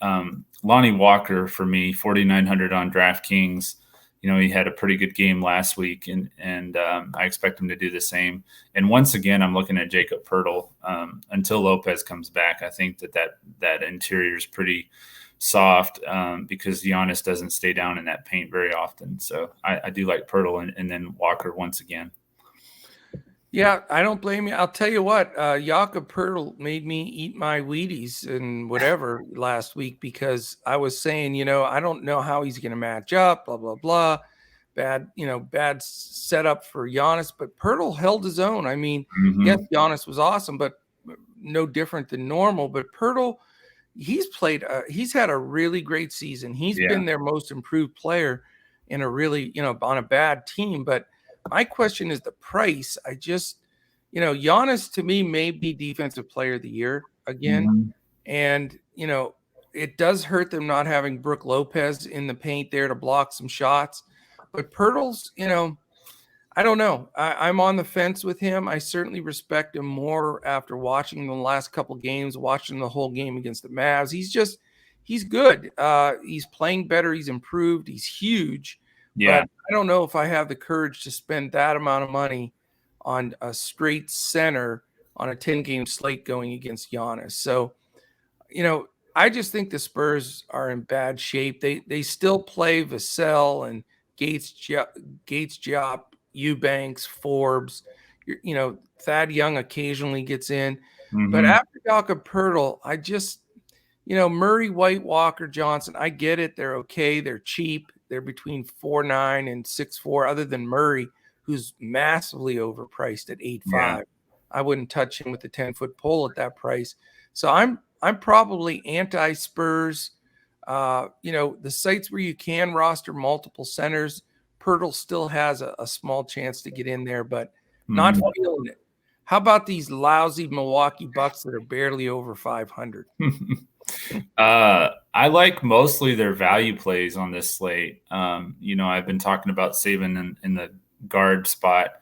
Lonnie Walker, for me, 4,900 on DraftKings. He had a pretty good game last week, and I expect him to do the same. And once again, I'm looking at Jakob Poeltl until Lopez comes back. I think that interior is pretty soft because Giannis doesn't stay down in that paint very often. So I do like Poeltl and then Walker once again. Yeah, I don't blame you. I'll tell you what, Jakob Poeltl made me eat my Wheaties and whatever last week because I was saying, I don't know how he's going to match up, blah, blah, blah. Bad setup for Giannis, but Poeltl held his own. I mean, yes, Giannis was awesome, but no different than normal. But Pirtle, he's had a really great season. He's been their most improved player in a really, on a bad team. But my question is the price. I just, Giannis to me may be defensive player of the year again. Mm-hmm. And, it does hurt them not having Brook Lopez in the paint there to block some shots. But Pirtle's, I don't know. I'm on the fence with him. I certainly respect him more after watching the last couple games, watching the whole game against the Mavs. He's good. He's playing better. He's improved. He's huge. Yeah. But I don't know if I have the courage to spend that amount of money on a straight center on a 10-game slate going against Giannis. So, I just think the Spurs are in bad shape. They still play Vassell and Gates, Diop, Eubanks, Forbes. Thad Young occasionally gets in. Mm-hmm. But after Jakob Poeltl, I just, Murray, White, Walker, Johnson, I get it. They're okay. They're cheap. They're between 4.9 and 6.4, other than Murray, who's massively overpriced at 8.5. Yeah. I wouldn't touch him with the 10-foot pole at that price. So I'm probably anti-Spurs. The sites where you can roster multiple centers, Poeltl still has a small chance to get in there, but not feeling it. How about these lousy Milwaukee Bucks that are barely over 500? I like mostly their value plays on this slate. I've been talking about saving in the guard spot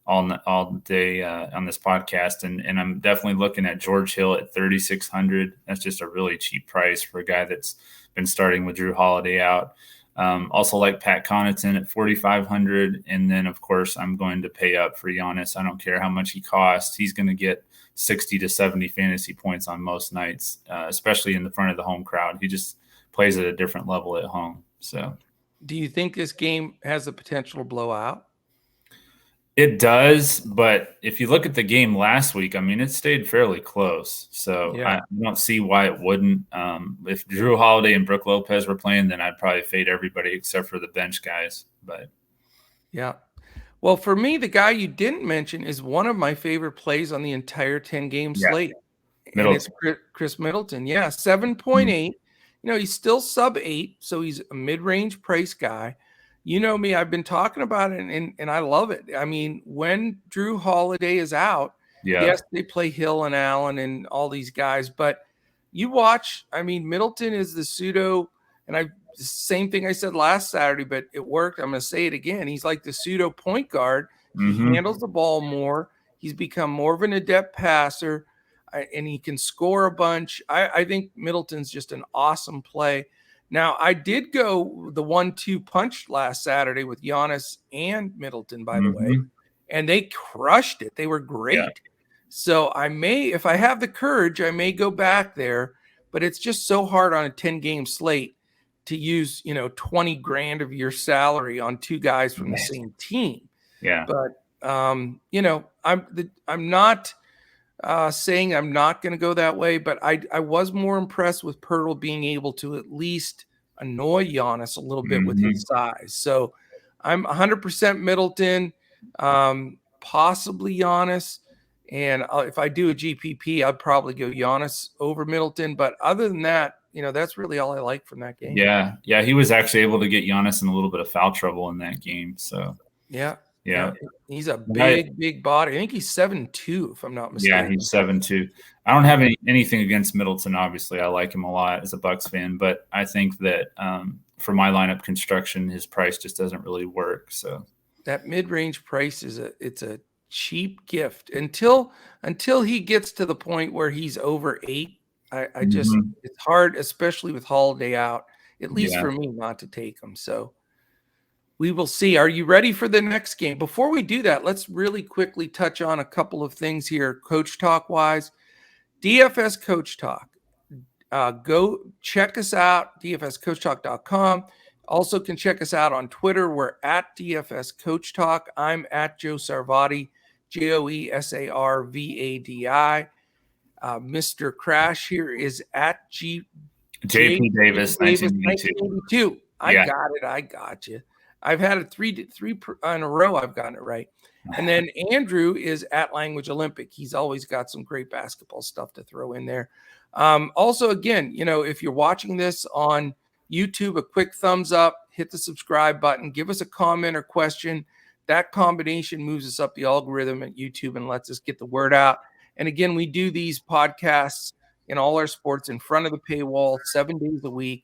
all day on this podcast, and I'm definitely looking at George Hill at 3,600. That's just a really cheap price for a guy that's been starting with Drew Holiday out. Also like Pat Connaughton at 4,500, and then of course I'm going to pay up for Giannis. I don't care how much he costs; he's going to get 60 to 70 fantasy points on most nights, especially in the front of the home crowd. He just plays at a different level at home. So, do you think this game has the potential to blow out? It does, but if you look at the game last week, it stayed fairly close. So I don't see why it wouldn't. If Drew Holiday and Brook Lopez were playing, then I'd probably fade everybody except for the bench guys. But yeah. Well, for me, the guy you didn't mention is one of my favorite plays on the entire 10-game slate. And it's Chris Middleton. Yeah, 7.8. He's still sub 8, so he's a mid-range price guy. You know me, I've been talking about it, and I love it. When Drew Holiday is out, yes, they play Hill and Allen and all these guys, but you watch, Middleton is the pseudo, and same thing I said last Saturday, but it worked. I'm going to say it again. He's like the pseudo point guard. He handles the ball more. He's become more of an adept passer, and he can score a bunch. I think Middleton's just an awesome play. Now, I did go the 1-2 punch last Saturday with Giannis and Middleton, by the way, and they crushed it. They were great. Yeah. So I may, if I have the courage, I may go back there, but it's just so hard on a 10-game slate to use, $20,000 of your salary on two guys from the same team. Yeah. But, I'm not saying I'm not going to go that way, but I was more impressed with Poeltl being able to at least annoy Giannis a little bit with his size. So I'm 100% Middleton, possibly Giannis. And if I do a GPP, I'd probably go Giannis over Middleton. But other than that, that's really all I like from that game. Yeah. Yeah. He was actually able to get Giannis in a little bit of foul trouble in that game. So, yeah. He's a big body. I think he's 7'2", if I'm not mistaken. Yeah, he's 7'2". I don't have anything against Middleton, obviously. I like him a lot as a Bucks fan, but I think that for my lineup construction, his price just doesn't really work. So that mid-range price it's a cheap gift until he gets to the point where he's over 8. I just it's hard, especially with Holiday out, at least for me, not to take him. So we will see. Are you ready for the next game? Before we do that, let's really quickly touch on a couple of things here, Coach Talk wise. DFS Coach Talk. Go check us out, dfscoachtalk.com. Also can check us out on Twitter. We're at DFS Coach Talk. I'm at Joe Sarvadi, JoeSarvadi. Mr. Crash here is at JP Davis 1982. I got it. I got you. I've had it three in a row. I've gotten it right. And then Andrew is at Language Olympic. He's always got some great basketball stuff to throw in there. Also, again, if you're watching this on YouTube, a quick thumbs up, hit the subscribe button, give us a comment or question. That combination moves us up the algorithm at YouTube and lets us get the word out. And again, we do these podcasts in all our sports in front of the paywall 7 days a week.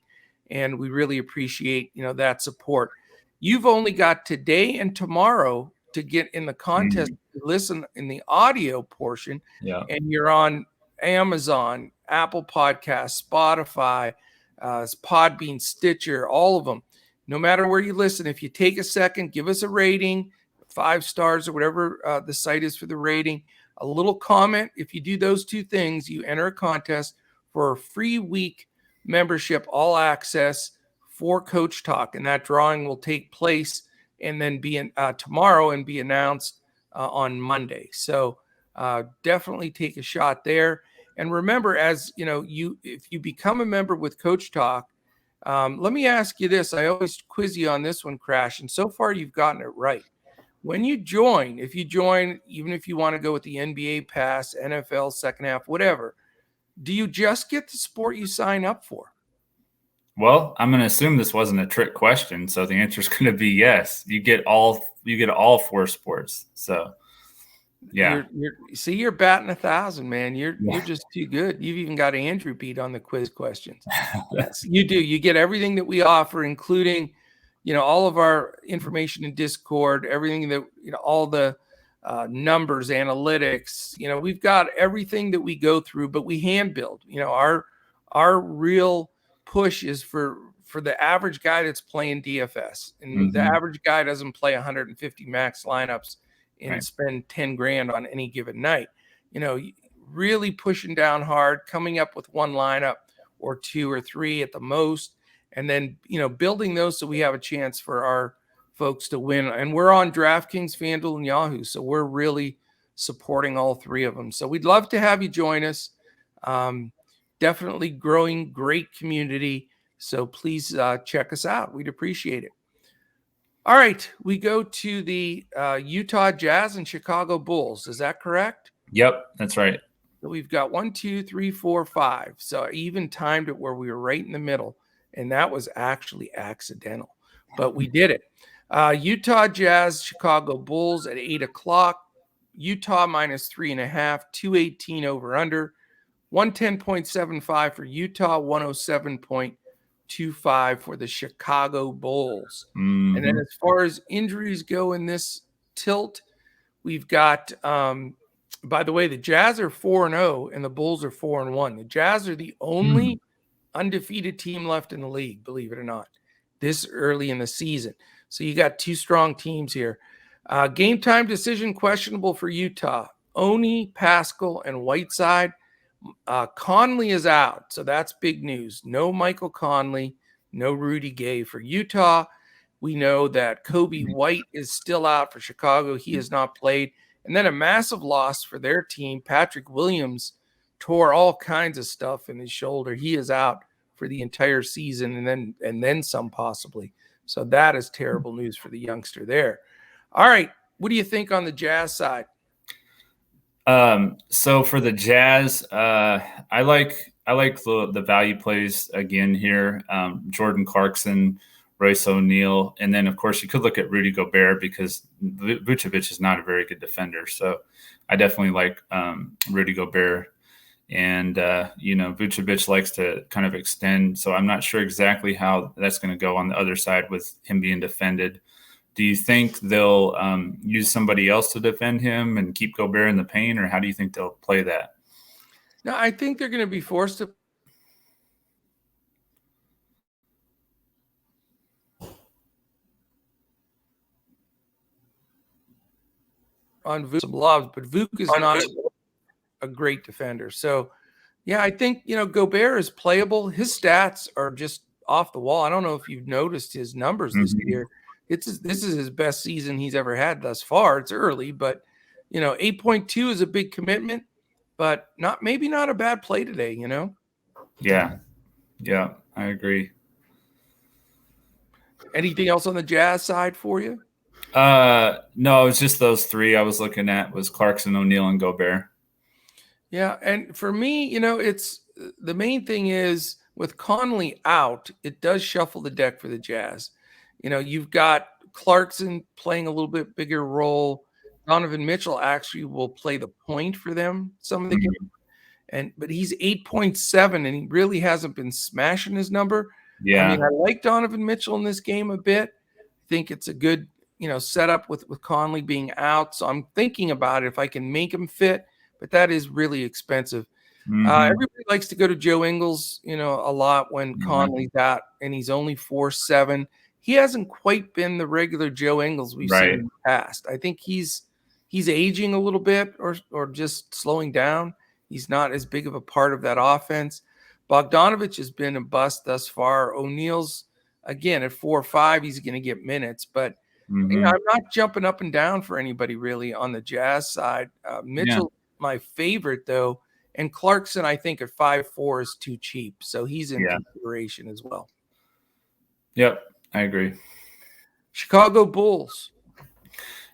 And we really appreciate, that support. You've only got today and tomorrow to get in the contest, listen in the audio portion. Yeah. And you're on Amazon, Apple Podcasts, Spotify, Podbean, Stitcher, all of them. No matter where you listen, if you take a second, give us a rating, 5 stars or whatever the site is for the rating, a little comment. If you do those 2 things, you enter a contest for a free week membership, all access for Coach Talk. And that drawing will take place and then be tomorrow and be announced on Monday. So definitely take a shot there. And remember, as if you become a member with Coach Talk, let me ask you this. I always quiz you on this one, Crash, and so far you've gotten it right. When you join, even if you want to go with the NBA pass, NFL second half, whatever, do you just get the sport you sign up for? Well, I'm going to assume this wasn't a trick question, so the answer is going to be yes. You get all 4 sports. So, yeah. You're batting 1,000, man. You're just too good. You've even got Andrew beat on the quiz questions. Yes, you do. You get everything that we offer, including, all of our information in Discord, everything that, all the numbers, analytics, we've got everything that we go through, but we hand build, our real push is for the average guy that's playing DFS, and the average guy doesn't play 150 max lineups and spend 10 grand on any given night. Really pushing down hard, coming up with 1 lineup or 2 or 3 at the most, and then building those so we have a chance for our folks to win. And we're on DraftKings, FanDuel, and Yahoo, so we're really supporting all 3 of them. So we'd love to have you join us. Definitely growing, great community. So please check us out. We'd appreciate it. All right, we go to the Utah Jazz and Chicago Bulls. Is that correct? Yep, that's right. So we've got 1, 2, 3, 4, 5. So I even timed it where we were right in the middle, and that was actually accidental, but we did it. Utah Jazz, Chicago Bulls at 8:00. Utah -3.5, 218 over under. 110.75 for Utah, 107.25 for the Chicago Bulls. And then as far as injuries go in this tilt, we've got, by the way, the Jazz are 4-0 and the Bulls are 4-1. The Jazz are the only undefeated team left in the league, believe it or not, this early in the season. So you got 2 strong teams here. Game time decision questionable for Utah. Oni, Pascal, and Whiteside. Conley is out, so that's big news. No Michael Conley, no Rudy Gay for Utah. We know that Kobe White is still out for Chicago. He has not played. And then a massive loss for their team. Patrick Williams tore all kinds of stuff in his shoulder. He is out for the entire season and then some possibly. So that is terrible news for the youngster there. All right, what do you think on the Jazz side? So for the Jazz, I like the value plays again here. Jordan Clarkson, Royce O'Neal, and then of course you could look at Rudy Gobert because Vucevic is not a very good defender. So I definitely like Rudy Gobert, and Vucevic likes to kind of extend. So I'm not sure exactly how that's going to go on the other side with him being defended. Do you think they'll use somebody else to defend him and keep Gobert in the paint, or how do you think they'll play that? No, I think they're going to be forced to on Vuk some loves, but Vuk is not a great defender. So, yeah, I think, Gobert is playable. His stats are just off the wall. I don't know if you've noticed his numbers this year. This is his best season he's ever had thus far. It's early, but 8.2 is a big commitment, but maybe not a bad play today, Yeah, I agree. Anything else on the Jazz side for you? No, it's just those three I was looking at was Clarkson, O'Neal, and Gobert. Yeah, and for me, it's the main thing is with Conley out, it does shuffle the deck for the Jazz. You've got Clarkson playing a little bit bigger role. Donovan Mitchell actually will play the point for them some of the game. But he's 8.7 and he really hasn't been smashing his number. Yeah. I mean, I like Donovan Mitchell in this game a bit. I think it's a good, setup with Conley being out. So I'm thinking about it if I can make him fit, but that is really expensive. Everybody likes to go to Joe Ingles, a lot when Conley's out, and he's only 4.7. He hasn't quite been the regular Joe Ingles we've seen in the past. I think he's aging a little bit or just slowing down. He's not as big of a part of that offense. Bogdanovich has been a bust thus far. O'Neal's, again, at 4.5, he's going to get minutes. But I'm not jumping up and down for anybody really on the Jazz side. Mitchell, my favorite, though. And Clarkson, I think, at 5.4 is too cheap. So he's in consideration as well. Yep, I agree. Chicago Bulls.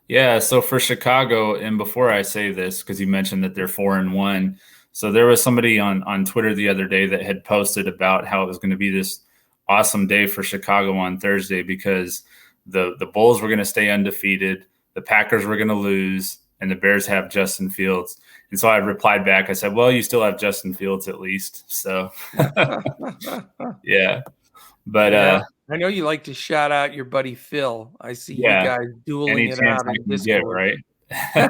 Yeah, so for Chicago, and before I say this, because you mentioned that they're 4-1, so there was somebody on Twitter the other day that had posted about how it was going to be this awesome day for Chicago on Thursday because the Bulls were going to stay undefeated, the Packers were going to lose, and the Bears have Justin Fields. And so I replied back, I said, well, you still have Justin Fields at least. So, yeah. But I know you like to shout out your buddy Phil. I see you guys dueling any it chance out I in can Discord. get,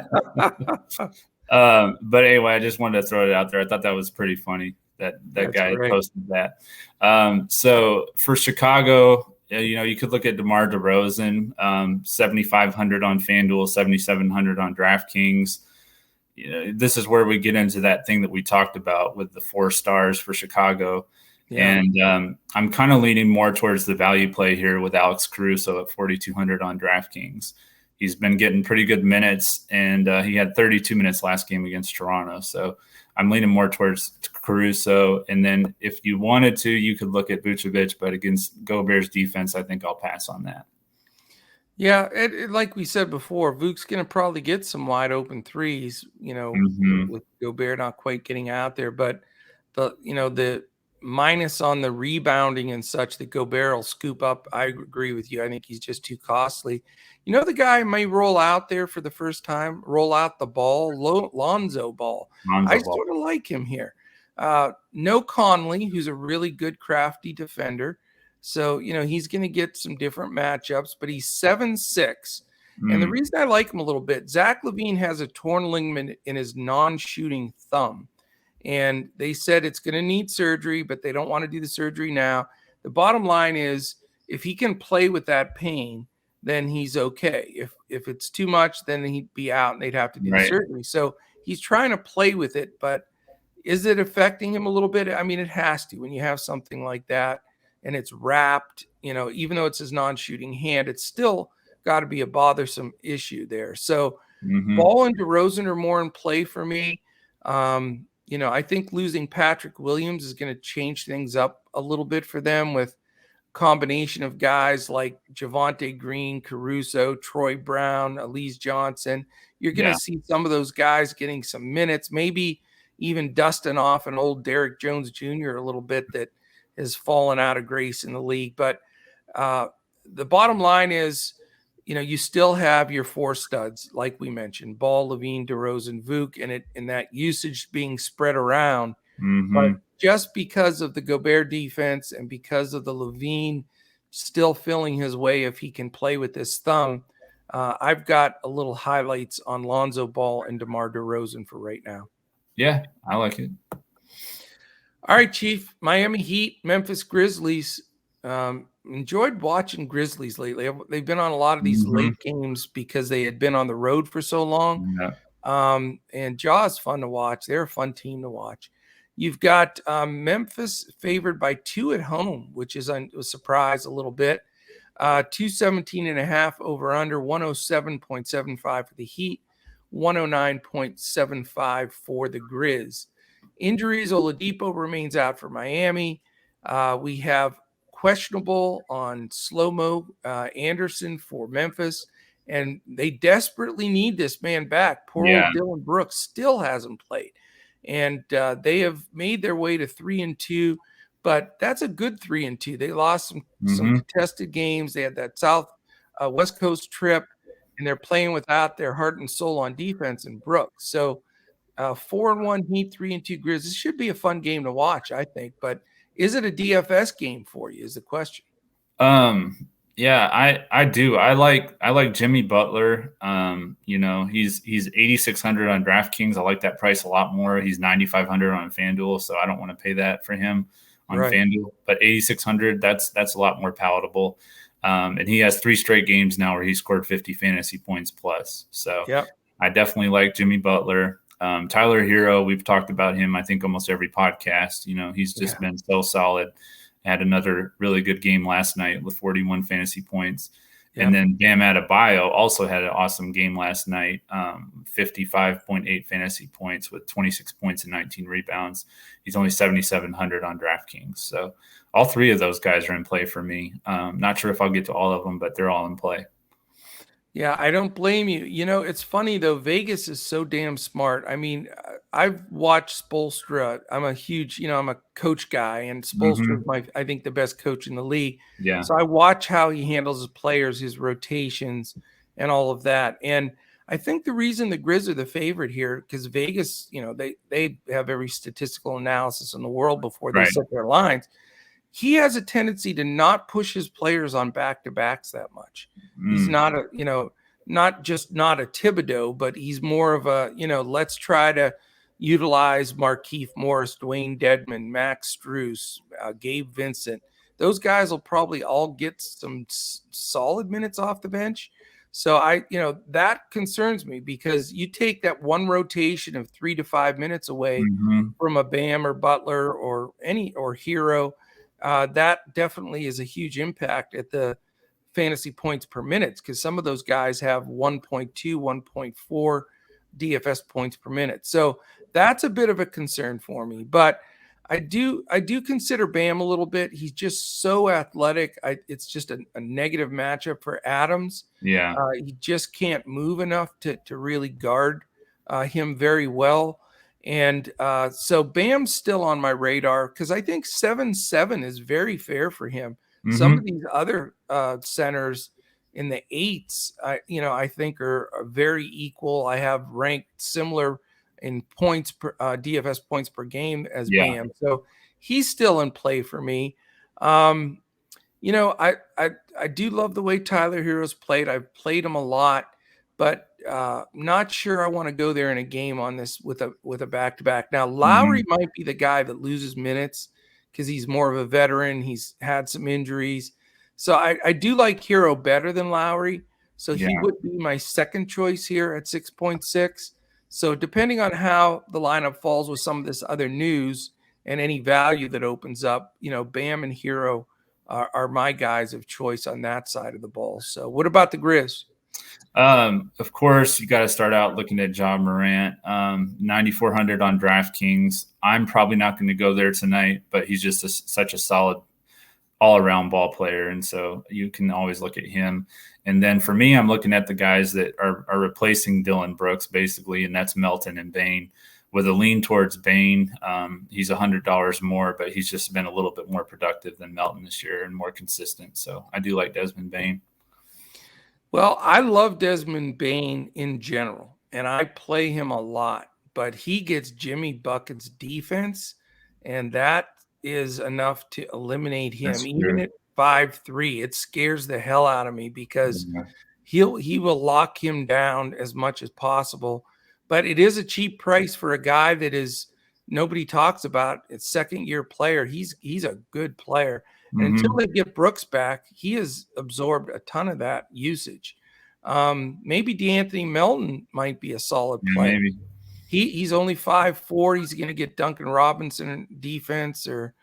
right? But anyway, I just wanted to throw it out there. I thought that was pretty funny that guy posted that. So for Chicago, you could look at DeMar DeRozan, 7,500 on FanDuel, 7,700 on DraftKings. This is where we get into that thing that we talked about with the 4 stars for Chicago. Yeah. And I'm kind of leaning more towards the value play here with Alex Caruso at 4,200 on DraftKings. He's been getting pretty good minutes, and he had 32 minutes last game against Toronto. So I'm leaning more towards Caruso. And then if you wanted to, you could look at Vucevic, but against Gobert's defense, I think I'll pass on that. Yeah, like we said before, Vuk's going to probably get some wide open threes, with Gobert not quite getting out there. But the minus on the rebounding and such that Gobert will scoop up, I agree with you. I think he's just too costly. The guy may roll out there for the first time, roll out the ball, Lonzo Ball. I sort of like him here. No Conley, who's a really good, crafty defender. So, he's going to get some different matchups, but he's 7'6". And the reason I like him a little bit, Zach LaVine has a torn ligament in his non-shooting thumb. And they said it's going to need surgery, but they don't want to do the surgery now. The bottom line is if he can play with that pain, then he's okay. If it's too much, then he'd be out and they'd have to do the surgery. So he's trying to play with it, but is it affecting him a little bit? I mean, it has to when you have something like that and it's wrapped, even though it's his non-shooting hand, it's still got to be a bothersome issue there. So Ball and DeRozan are more in play for me. I think losing Patrick Williams is going to change things up a little bit for them with combination of guys like Javonte Green, Caruso, Troy Brown, Elise Johnson. You're going to see some of those guys getting some minutes, maybe even dusting off an old Derrick Jones Jr. a little bit that has fallen out of grace in the league. But the bottom line is, you still have your 4 studs, like we mentioned, Ball, LaVine, DeRozan, Vuk, and that usage being spread around. But just because of the Gobert defense and because of the LaVine still feeling his way if he can play with his thumb, I've got a little highlights on Lonzo Ball and DeMar DeRozan for right now. Yeah, I like it. All right, Chief. Miami Heat, Memphis Grizzlies. Enjoyed watching Grizzlies lately. They've been on a lot of these late games because they had been on the road for so long. And Jaw's fun to watch. They're a fun team to watch. You've got Memphis favored by 2 at home, which is a surprise a little bit. 217.5 over under, 107.75 for the Heat, 109.75 for the Grizz. Injuries, Oladipo remains out for Miami. We have questionable on slow-mo Anderson for Memphis, and they desperately need this man back. Poor old Dylan Brooks still hasn't played, and they have made their way to 3-2, but that's a good 3-2. They lost some contested games. They had that West Coast trip, and they're playing without their heart and soul on defense in Brooks. So 4-1 Heat, 3-2 Grizz. This should be a fun game to watch, I think. But is it a DFS game for you? Is the question. Yeah, I do. I like Jimmy Butler. He's 8,600 on DraftKings. I like that price a lot more. He's 9,500 on FanDuel, so I don't want to pay that for him on FanDuel. But 8,600, that's a lot more palatable. And he has 3 straight games now where he scored 50 fantasy points plus. So I definitely like Jimmy Butler. Tyler Hero, we've talked about him, I think, almost every podcast. He's just been so solid. Had another really good game last night with 41 fantasy points. And then Bam Adebayo also had an awesome game last night, 55.8 fantasy points with 26 points and 19 rebounds. He's only 7,700 on DraftKings. So all 3 of those guys are in play for me. Not sure if I'll get to all of them, but they're all in play. Yeah, I don't blame you. It's funny, though. Vegas is so damn smart. I mean, I've watched Spoelstra. I'm a huge, I'm a coach guy, and Spoelstra is I think, the best coach in the league. Yeah. So I watch how he handles his players, his rotations, and all of that. And I think the reason the Grizz are the favorite here, because Vegas, they have every statistical analysis in the world before they set their lines. He has a tendency to not push his players on back-to-backs that much. He's not not a Thibodeau, but he's more of a, let's try to utilize Markieff Morris, Dwayne Dedman, Max Strus, Gabe Vincent. Those guys will probably all get some solid minutes off the bench. So that concerns me, because you take that one rotation of 3 to 5 minutes away from a Bam or Butler or Hero. That definitely is a huge impact at the fantasy points per minute, because some of those guys have 1.2, 1.4 DFS points per minute. So that's a bit of a concern for me. But I do consider Bam a little bit. He's just so athletic. It's just a negative matchup for Adams. Yeah. He just can't move enough to really guard him very well. And so Bam's still on my radar, because I think 7-7 is very fair for him. Some of these other centers in the 8s, I think are very equal. I have ranked similar in points per DFS points per game as Bam. So he's still in play for me. I do love the way Tyler Hero's played. I've played him a lot, but not sure I want to go there in a game on this with a back-to-back. Now, Lowry might be the guy that loses minutes, because he's more of a veteran. He's had some injuries. So I do like Hero better than Lowry. So he would be my second choice here at 6.6. So depending on how the lineup falls with some of this other news and any value that opens up, Bam and Hero are my guys of choice on that side of the ball. So what about the Grizz? Of course, you got to start out looking at Ja Morant, 9,400 on DraftKings. I'm probably not going to go there tonight, but he's just such a solid all-around ball player, and so you can always look at him. And then for me, I'm looking at the guys that are replacing Dylan Brooks, basically, and that's Melton and Bane. With a lean towards Bane, he's $100 more, but he's just been a little bit more productive than Melton this year and more consistent. So I do like Desmond Bane. Well, I love Desmond Bane in general, and I play him a lot, but he gets Jimmy Bucket's defense, and that is enough to eliminate him. That's even true. At 5'3", it scares the hell out of me, because he will lock him down as much as possible. But it is a cheap price for a guy that is nobody talks about. It's second-year player. He's a good player. And until they get Brooks back, he has absorbed a ton of that usage. Maybe DeAnthony Melton might be a solid player. Maybe. He's only 5'4". He's going to get Duncan Robinson in defense or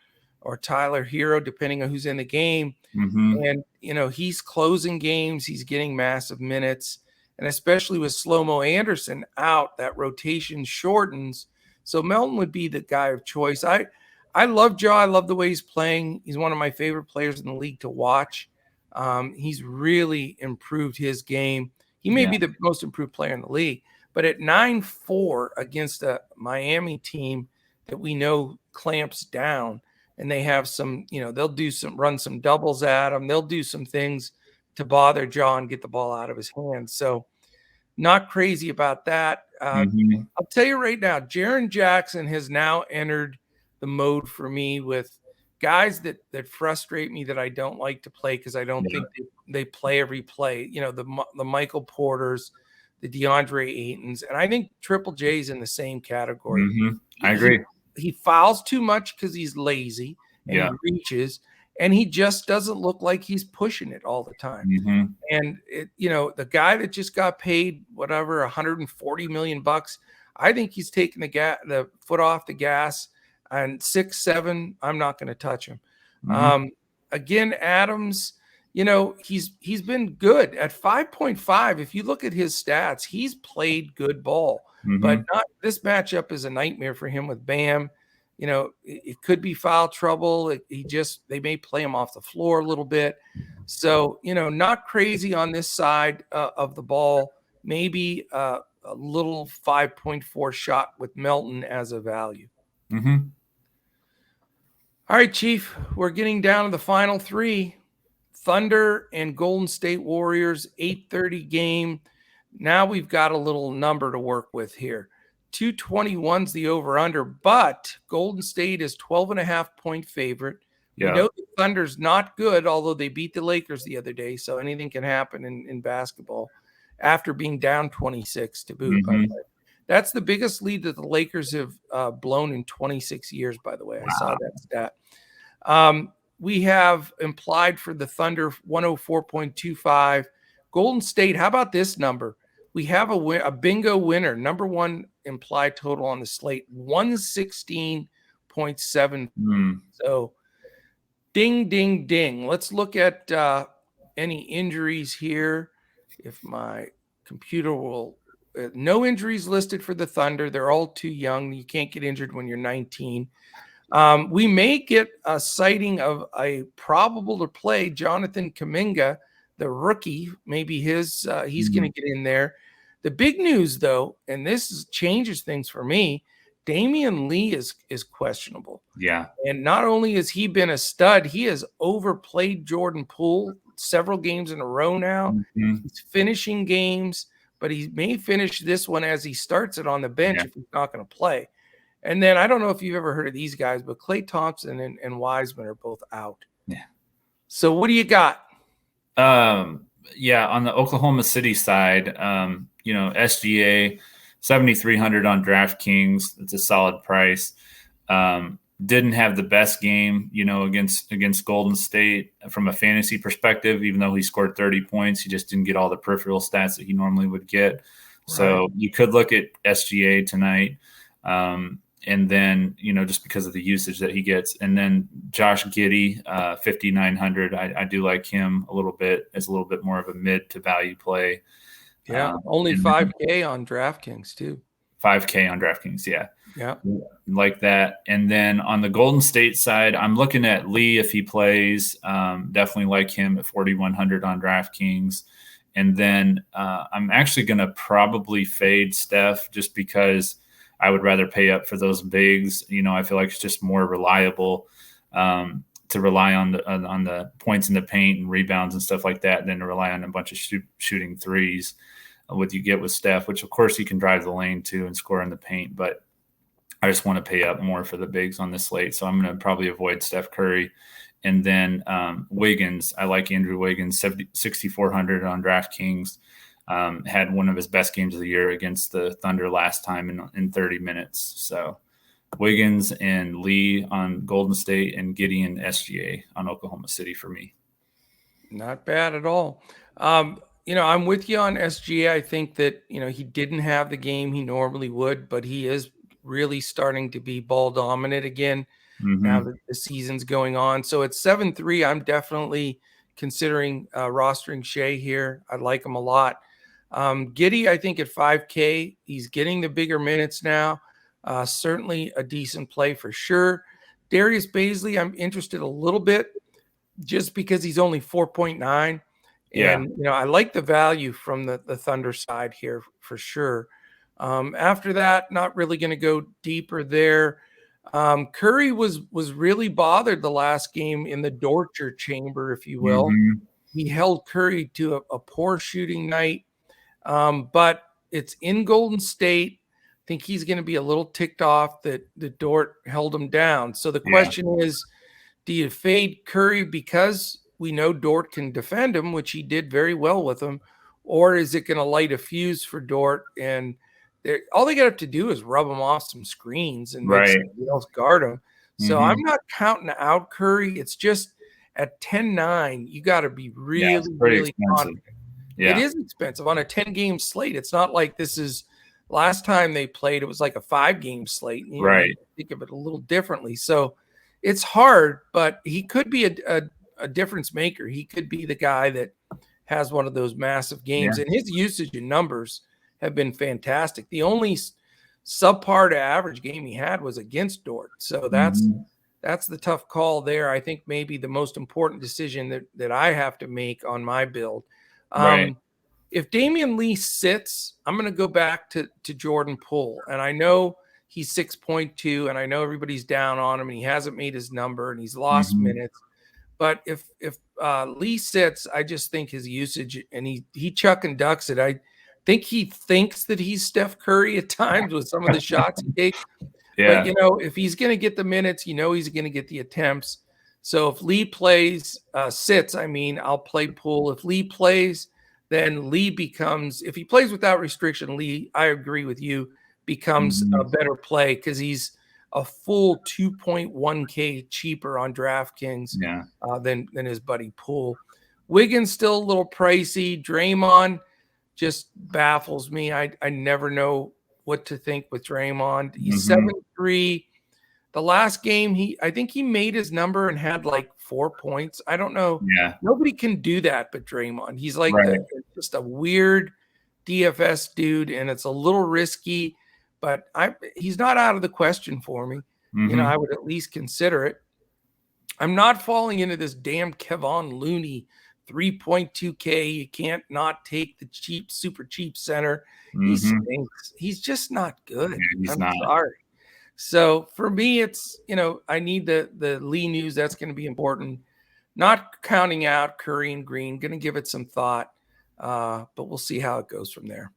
Tyler Hero, depending on who's in the game. And, he's closing games. He's getting massive minutes. And especially with Slow-Mo Anderson out, that rotation shortens. So Melton would be the guy of choice. I love Joe. I love the way he's playing. He's one of my favorite players in the league to watch. He's really improved his game. He may be the most improved player in the league, but at 9-4 against a Miami team that we know clamps down, and they have some, they'll run some doubles at him. They'll do some things to bother Joe and get the ball out of his hands. So not crazy about that. I'll tell you right now, Jaren Jackson has now entered the mode for me with guys that frustrate me that I don't like to play because I don't think they play every play. The Michael Porters, the DeAndre Aytons, and I think Triple J's in the same category. I agree. He fouls too much because he's lazy and he reaches, and he just doesn't look like he's pushing it all the time. And the guy that just got paid whatever 140 million bucks, I think he's taking the foot off the gas. And 6-7, I'm not going to touch him. Again, Adams, he's been good at 5.5. If you look at his stats, he's played good ball, but not this matchup is a nightmare for him with Bam. It could be foul trouble. They may play him off the floor a little bit. So, not crazy on this side of the ball. Maybe a little 5.4 shot with Melton as a value. All right, Chief, we're getting down to the final three. Thunder and Golden State Warriors, 8:30 game. Now we've got a little number to work with here. 221's the over-under, but Golden State is 12.5-point favorite. We know the Thunder's not good, although they beat the Lakers the other day, so anything can happen in basketball after being down 26 to boot. By the way. That's the biggest lead that the Lakers have blown in 26 years, by the way. I saw that stat. We have implied for the Thunder 104.25. Golden State, how about this number? We have a bingo winner, number one implied total on the slate, 116.7. So ding, ding, ding. Let's look at any injuries here. If my computer will... no injuries listed for the Thunder. They're all too young. You can't get injured when you're 19. We may get a sighting of a probable to play Jonathan Kuminga, the rookie. Maybe he's going to get in there. The big news, though, and this changes things for me, Damian Lee is questionable. And not only has he been a stud, he has overplayed Jordan Poole several games in a row now. He's finishing games, but he may finish this one as he starts it on the bench if he's not going to play. And then I don't know if you've ever heard of these guys, but Klay Thompson and Wiseman are both out. So what do you got? On the Oklahoma City side, SGA 7,300 on DraftKings. It's a solid price. Didn't have the best game, against Golden State from a fantasy perspective. Even though he scored 30 points, he just didn't get all the peripheral stats that he normally would get. Right. So you could look at SGA tonight. And then, just because of the usage that he gets. And then Josh Giddey, 5,900. I do like him a little bit as a little bit more of a mid to value play. Only 5K on DraftKings too. 5K on DraftKings, like that. And then on the Golden State side, I'm looking at Lee if he plays. Definitely like him at 4,100 on DraftKings. And then I'm actually going to probably fade Steph just because I would rather pay up for those bigs. I feel like it's just more reliable to rely on the points in the paint and rebounds and stuff like that than to rely on a bunch of shooting threes. What you get with Steph, which of course he can drive the lane too and score in the paint, but I just want to pay up more for the bigs on this slate. So I'm going to probably avoid Steph Curry. And then Wiggins, I like Andrew Wiggins, 6,400 on DraftKings. Had one of his best games of the year against the Thunder last time in 30 minutes. So Wiggins and Lee on Golden State and Gideon SGA on Oklahoma City for me. Not bad at all. I'm with you on SGA. I think that, he didn't have the game he normally would, but he is really starting to be ball dominant again now that the season's going on. So at 7-3, I'm definitely considering rostering Shea here. I like him a lot. Giddey, I think at 5K, he's getting the bigger minutes now. Certainly a decent play for sure. Darius Baisley, I'm interested a little bit just because he's only 4.9. And, I like the value from the Thunder side here for sure. After that, not really going to go deeper there. Curry was really bothered the last game in the torture chamber, if you will. He held Curry to a poor shooting night, but it's in Golden State. I think he's going to be a little ticked off that Dort held him down. So the question is, do you fade Curry because we know Dort can defend him, which he did very well with him, or is it going to light a fuse for Dort? And all they got to do is rub him off some screens and make somebody else guard him. So I'm not counting out Curry. It's just at 10-9, you got to be really confident. It is expensive on a 10-game slate. It's not like this is last time they played, it was like a 5-game slate. You know, think of it a little differently. So it's hard, but he could be a difference maker. He could be the guy that has one of those massive games, and his usage and numbers have been fantastic. The only subpar to average game he had was against Dort. So that's the tough call there. I think maybe the most important decision that I have to make on my build. If Damian Lee sits, I'm going to go back to Jordan Poole. And I know he's 6.2, and I know everybody's down on him, and he hasn't made his number, and he's lost minutes. But if Lee sits, I just think his usage, and he chuck and ducks it. I think he thinks that he's Steph Curry at times with some of the shots he takes. But, if he's going to get the minutes, he's going to get the attempts. So if Lee sits, I'll play Poole. If Lee plays, then Lee becomes, if he plays without restriction, Lee, I agree with you, becomes a better play because he's a full 2.1K cheaper on DraftKings than his buddy Poole. Wiggins still a little pricey. Draymond just baffles me. I never know what to think with Draymond. He's 7-3. The last game, I think he made his number and had like 4 points. I don't know. Nobody can do that but Draymond. He's like just a weird DFS dude, and it's a little risky, but he's not out of the question for me. I would at least consider it. I'm not falling into this damn Kevon Looney 3.2K. You can't not take the super cheap center. He stinks. He's just not good. I'm sorry. So for me, it's, I need the Lee news. That's going to be important. Not counting out Curry and Green. Going to give it some thought, but we'll see how it goes from there.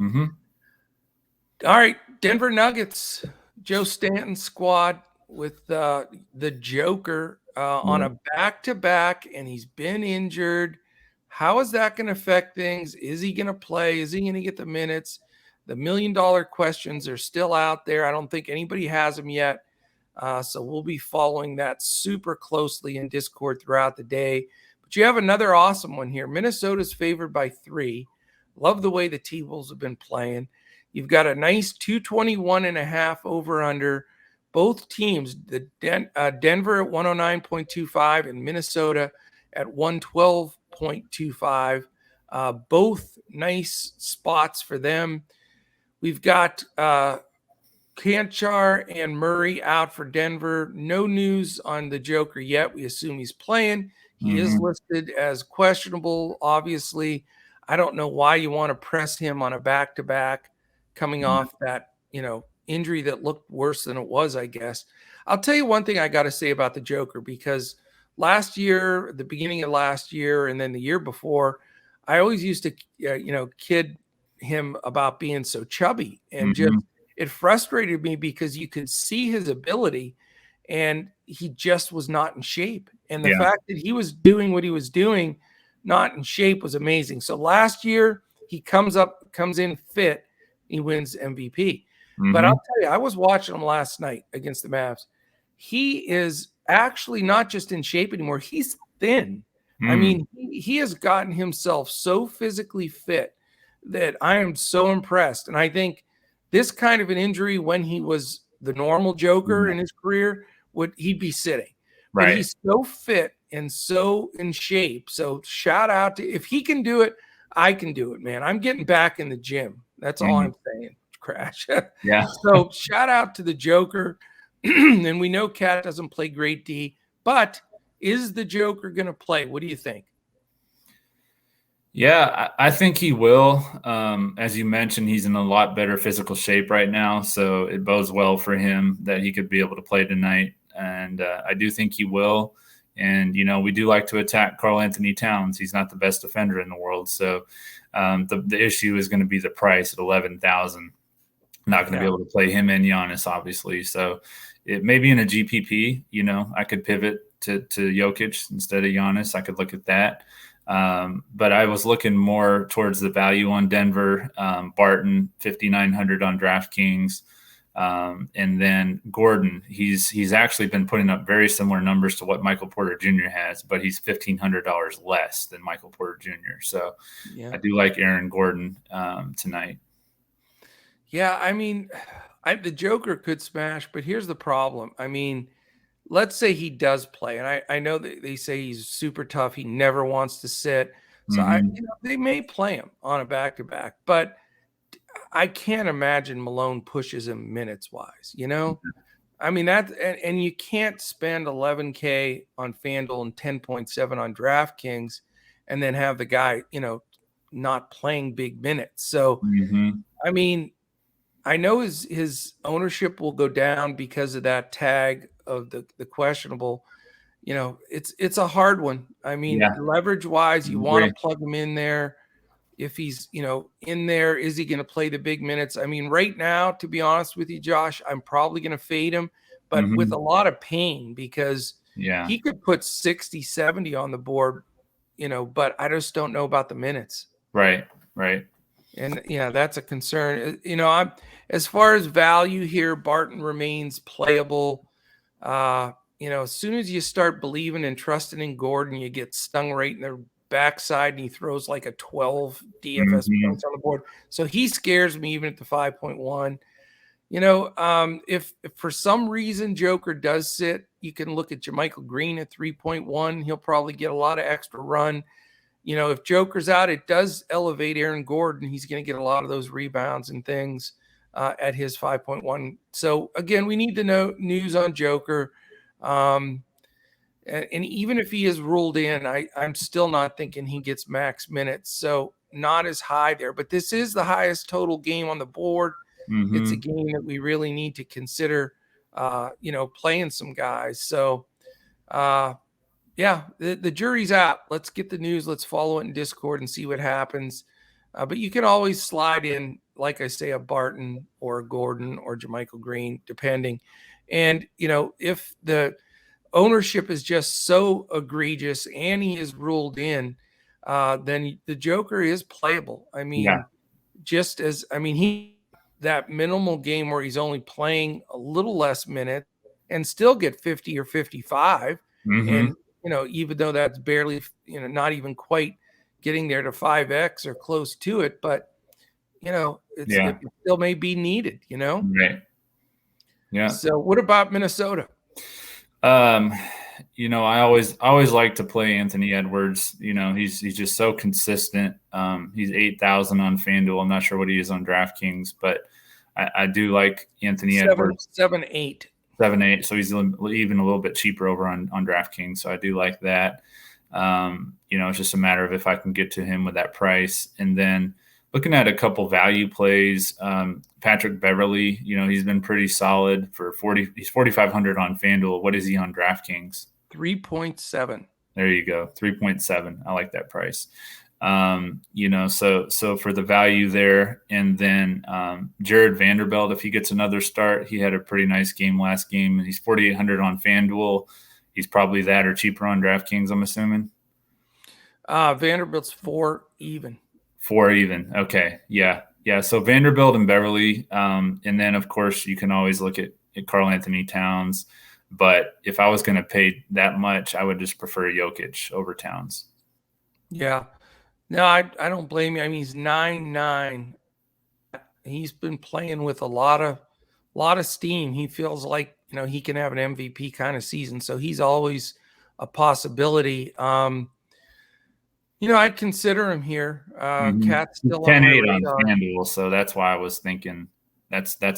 All right, Denver Nuggets, Joe Stanton squad with the Joker on a back-to-back, and he's been injured. How is that going to affect things? Is he going to play? Is he going to get the minutes? The $1 million questions are still out there. I don't think anybody has them yet. So we'll be following that super closely in Discord throughout the day. But you have another awesome one here. Minnesota's favored by 3. Love the way the T-Wolves have been playing. You've got a nice 221.5 over-under. Both teams, the Denver at 109.25 and Minnesota at 112.25. Both nice spots for them. We've got Kanchar and Murray out for Denver. No news on the Joker yet. We assume he's playing. He is listed as questionable, obviously. I don't know why you want to press him on a back-to-back coming off that, injury that looked worse than it was, I guess. I'll tell you one thing I got to say about the Joker, because last year, the beginning of last year, and then the year before, I always used to, kid him about being so chubby, and just it frustrated me because you could see his ability and he just was not in shape. And the fact that he was doing what he was doing, not in shape, was amazing. So last year he comes in fit, he wins MVP. But I'll tell you, I was watching him last night against the Mavs. He is actually not just in shape anymore. He's thin. I mean, he has gotten himself so physically fit that I am so impressed. And I think this kind of an injury, when he was the normal Joker in his career, he'd be sitting. But he's so fit and so in shape. So shout out to, if he can do it, I can do it, man. I'm getting back in the gym. That's all I'm saying, Crash. Yeah. So shout out to the Joker. And we know Cat doesn't play great D, but is the Joker going to play? What do you think? Yeah, I think he will. As you mentioned, he's in a lot better physical shape right now, so it bodes well for him that he could be able to play tonight. And I do think he will. And, we do like to attack Karl Anthony Towns. He's not the best defender in the world. So the issue is going to be the price at $11,000. Not going to be able to play him and Giannis, obviously. So it may be in a GPP, I could pivot to Jokic instead of Giannis. I could look at that. But I was looking more towards the value on Denver, Barton, 5,900 on DraftKings. And then Gordon, he's actually been putting up very similar numbers to what Michael Porter Jr. has, but he's $1,500 less than Michael Porter Jr. So I do like Aaron Gordon tonight. Yeah, I mean, the Joker could smash, but here's the problem. I mean, let's say he does play, and I know that they say he's super tough. He never wants to sit. So they may play him on a back-to-back, but I can't imagine Malone pushes him minutes-wise, I mean, and you can't spend $11K on FanDuel and 10.7 on DraftKings and then have the guy, not playing big minutes. So, I mean, I know his ownership will go down because of that tag of the questionable. It's a hard one. I mean, leverage wise, you want to plug him in there. If he's, in there, is he going to play the big minutes? I mean, right now, to be honest with you, Josh, I'm probably going to fade him, but with a lot of pain because he could put 60, 70 on the board, but I just don't know about the minutes. Right. And that's a concern. I'm as far as value here, Barton remains playable. As soon as you start believing and trusting in Gordon, you get stung right in the backside and he throws like a 12 DFS points on the board. So he scares me even at the 5.1. If for some reason Joker does sit, you can look at JaMychal Green at 3.1. He'll probably get a lot of extra run. If Joker's out, it does elevate Aaron Gordon. He's going to get a lot of those rebounds and things at his 5.1. So, again, we need to know news on Joker. And even if he is ruled in, I'm still not thinking he gets max minutes. So, not as high there. But this is the highest total game on the board. It's a game that we really need to consider, playing some guys. So, the jury's out. Let's get the news. Let's follow it in Discord and see what happens. But you can always slide in, like I say, a Barton or a Gordon or JaMychal Green, depending. And, if the ownership is just so egregious and he is ruled in, then the Joker is playable. I mean, he that minimal game where he's only playing a little less minutes and still get 50 or 55. And, even though that's barely, not even quite getting there to 5X or close to it, but, it still may be needed, Right. Yeah. So what about Minnesota? I always like to play Anthony Edwards. He's just so consistent. He's 8,000 on FanDuel. I'm not sure what he is on DraftKings, but I do like Anthony Edwards. 7-8. 7-8, so he's even a little bit cheaper over on DraftKings. So I do like that. It's just a matter of if I can get to him with that price. And then looking at a couple value plays, Patrick Beverley, he's been pretty solid for 40. He's 4,500 on FanDuel. What is he on DraftKings? 3.7. There you go, 3.7. I like that price. So for the value there, and then Jared Vanderbilt, if he gets another start, he had a pretty nice game last game. He's 4,800 on FanDuel. He's probably that or cheaper on DraftKings, I'm assuming. Vanderbilt's 4 even. 4 even. Okay. Yeah. So Vanderbilt and Beverly. And then of course you can always look at Karl Anthony Towns. But if I was going to pay that much, I would just prefer Jokic over Towns. Yeah. No, I don't blame you. I mean, he's 9-9. He's been playing with a lot of steam. He feels like, he can have an MVP kind of season. So he's always a possibility. I'd consider him here. Cat's still 10-8 on FanDuel, so that's why I was thinking that's a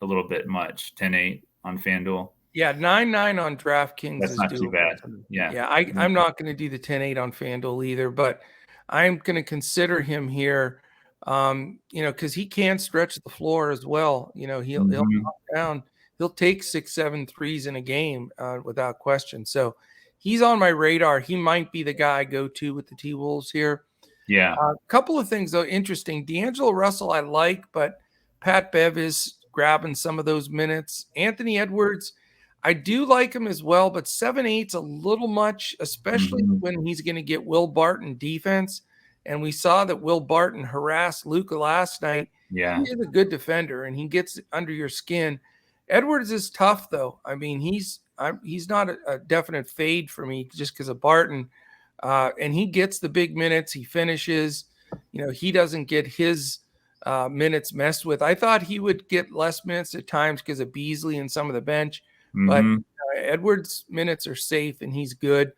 little bit much. 10-8. on FanDuel. Yeah, 9-9 on DraftKings That's is not too doable. bad. Yeah. Yeah, I'm not going to do the 10-8 on FanDuel either, but I'm going to consider him here, because he can stretch the floor as well. He'll knock down, he'll take 6-7 threes in a game without question. So he's on my radar. He might be the guy I go to with the T-Wolves here. Yeah. A couple of things, though, interesting. D'Angelo Russell I like, but Pat Bev is grabbing some of those minutes. Anthony Edwards, I do like him as well, but 7-8's a little much, especially when he's going to get Will Barton defense. And we saw that Will Barton harassed Luka last night. Yeah. He is a good defender, and he gets under your skin. Edwards is tough, though. I mean, he's not a definite fade for me just because of Barton. And he gets the big minutes. He finishes. He doesn't get his minutes messed with. I thought he would get less minutes at times because of Beasley and some of the bench. But Edwards' minutes are safe, and he's good.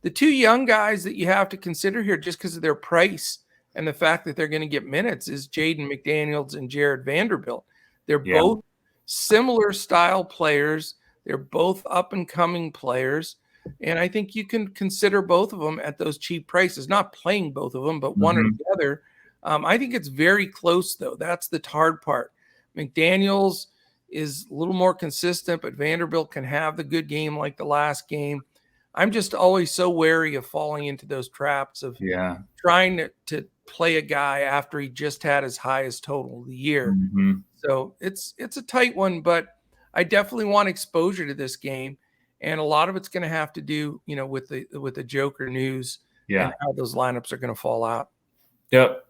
The two young guys that you have to consider here just because of their price and the fact that they're going to get minutes is Jaden McDaniels and Jared Vanderbilt. They're both similar style players. They're both up-and-coming players. And I think you can consider both of them at those cheap prices, not playing both of them, but one or the other. I think it's very close, though. That's the hard part. McDaniels is a little more consistent, but Vanderbilt can have the good game like the last game. I'm just always so wary of falling into those traps of trying to play a guy after he just had his highest total of the year. So it's a tight one, but I definitely want exposure to this game. And a lot of it's going to have to do, with the Joker news and how those lineups are going to fall out. Yep.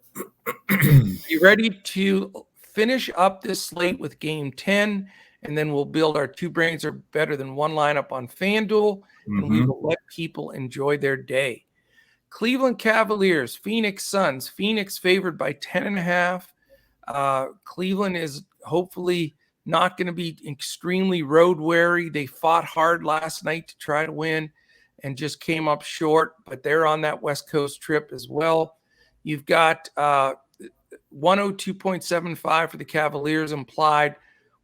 You ready to finish up this slate with game 10, and then we'll build our two brains are better than one lineup on FanDuel, and we will let people enjoy their day. Cleveland Cavaliers, Phoenix Suns. Phoenix favored by 10.5. Cleveland is hopefully not going to be extremely road weary. They fought hard last night to try to win and just came up short, but they're on that West Coast trip as well. You've got 102.75 for the Cavaliers implied,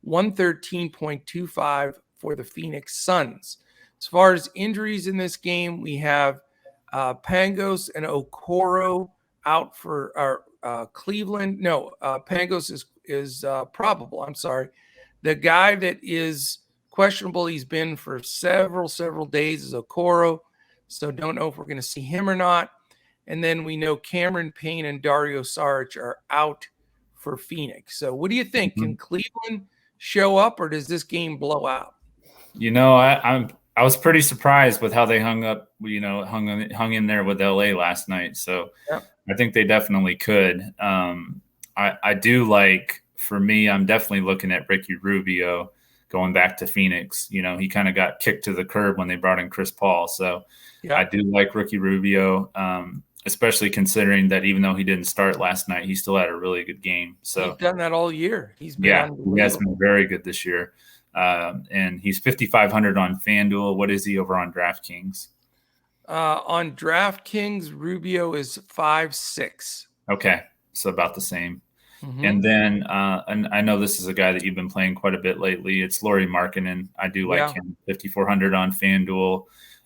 113.25 for the Phoenix Suns. As far as injuries in this game, we have Pangos and Okoro out for Cleveland. No, Pangos is probable. I'm sorry. The guy that is questionable, he's been for several days, is Okoro. So don't know if we're going to see him or not. And then we know Cameron Payne and Dario Saric are out for Phoenix. So what do you think? Can Cleveland show up, or does this game blow out? I was pretty surprised with how they hung in there with LA last night. So I think they definitely could. I do like, for me, I'm definitely looking at Ricky Rubio going back to Phoenix. He kind of got kicked to the curb when they brought in Chris Paul. So I do like Ricky Rubio, especially considering that even though he didn't start last night, he still had a really good game. So he's done that all year. He has been very good this year. And he's 5,500 on FanDuel. What is he over on DraftKings? On DraftKings, Rubio is 5.6. Okay, so about the same. And then, and I know this is a guy that you've been playing quite a bit lately. It's Lauri Markkanen. I do like him. 5,400 on FanDuel.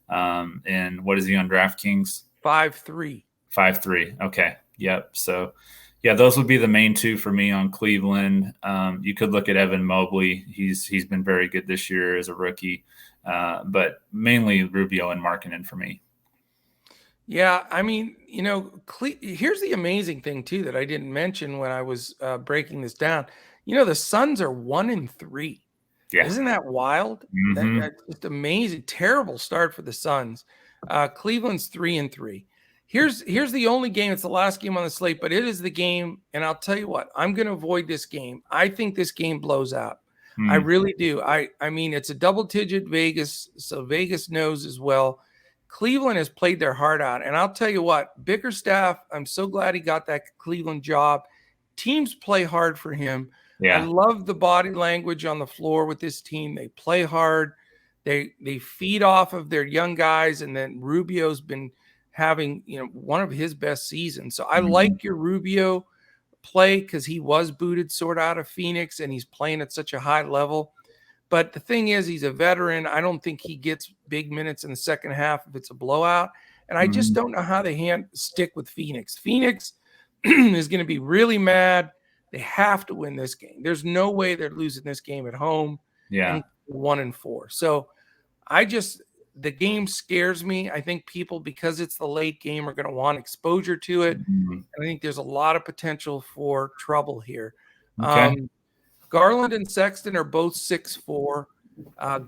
And what is he on DraftKings? 5.3. 5.3. Okay. Yep. So, those would be the main two for me on Cleveland. You could look at Evan Mobley. He's been very good this year as a rookie, but mainly Rubio and Markkanen for me. Yeah, I mean, here's the amazing thing too that I didn't mention when I was breaking this down. The Suns are 1-3. Yeah, isn't that wild? That's just amazing. Terrible start for the Suns. Cleveland's 3-3. Here's the only game. It's the last game on the slate, but it is the game. And I'll tell you what, I'm going to avoid this game. I think this game blows out. I really do. I mean, it's a double-digit Vegas, so Vegas knows as well. Cleveland has played their heart out. And I'll tell you what, Bickerstaff, I'm so glad he got that Cleveland job. Teams play hard for him. Yeah. I love the body language on the floor with this team. They play hard. They feed off of their young guys. And then Rubio's been having, one of his best seasons. So I like your Rubio play because he was booted sort of out of Phoenix and he's playing at such a high level. But the thing is, he's a veteran. I don't think he gets big minutes in the second half if it's a blowout. And I just don't know how they stick with Phoenix. Phoenix is going to be really mad. They have to win this game. There's no way they're losing this game at home. Yeah. And 1-4. So the game scares me. I think people, because it's the late game, are going to want exposure to it. And I think there's a lot of potential for trouble here. Okay. Garland and Sexton are both 6'4".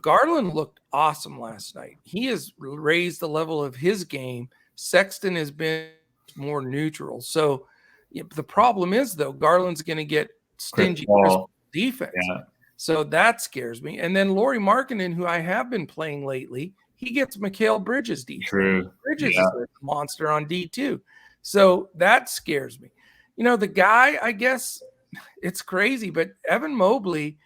Garland looked awesome last night. He has raised the level of his game. Sexton has been more neutral. So the problem is, though, Garland's going to get stingy defense. Yeah. So that scares me. And then Lauri Markkanen, who I have been playing lately, he gets Mikal Bridges defense. True. Bridges is a monster on D2. So that scares me. The guy, I guess it's crazy, but Evan Mobley,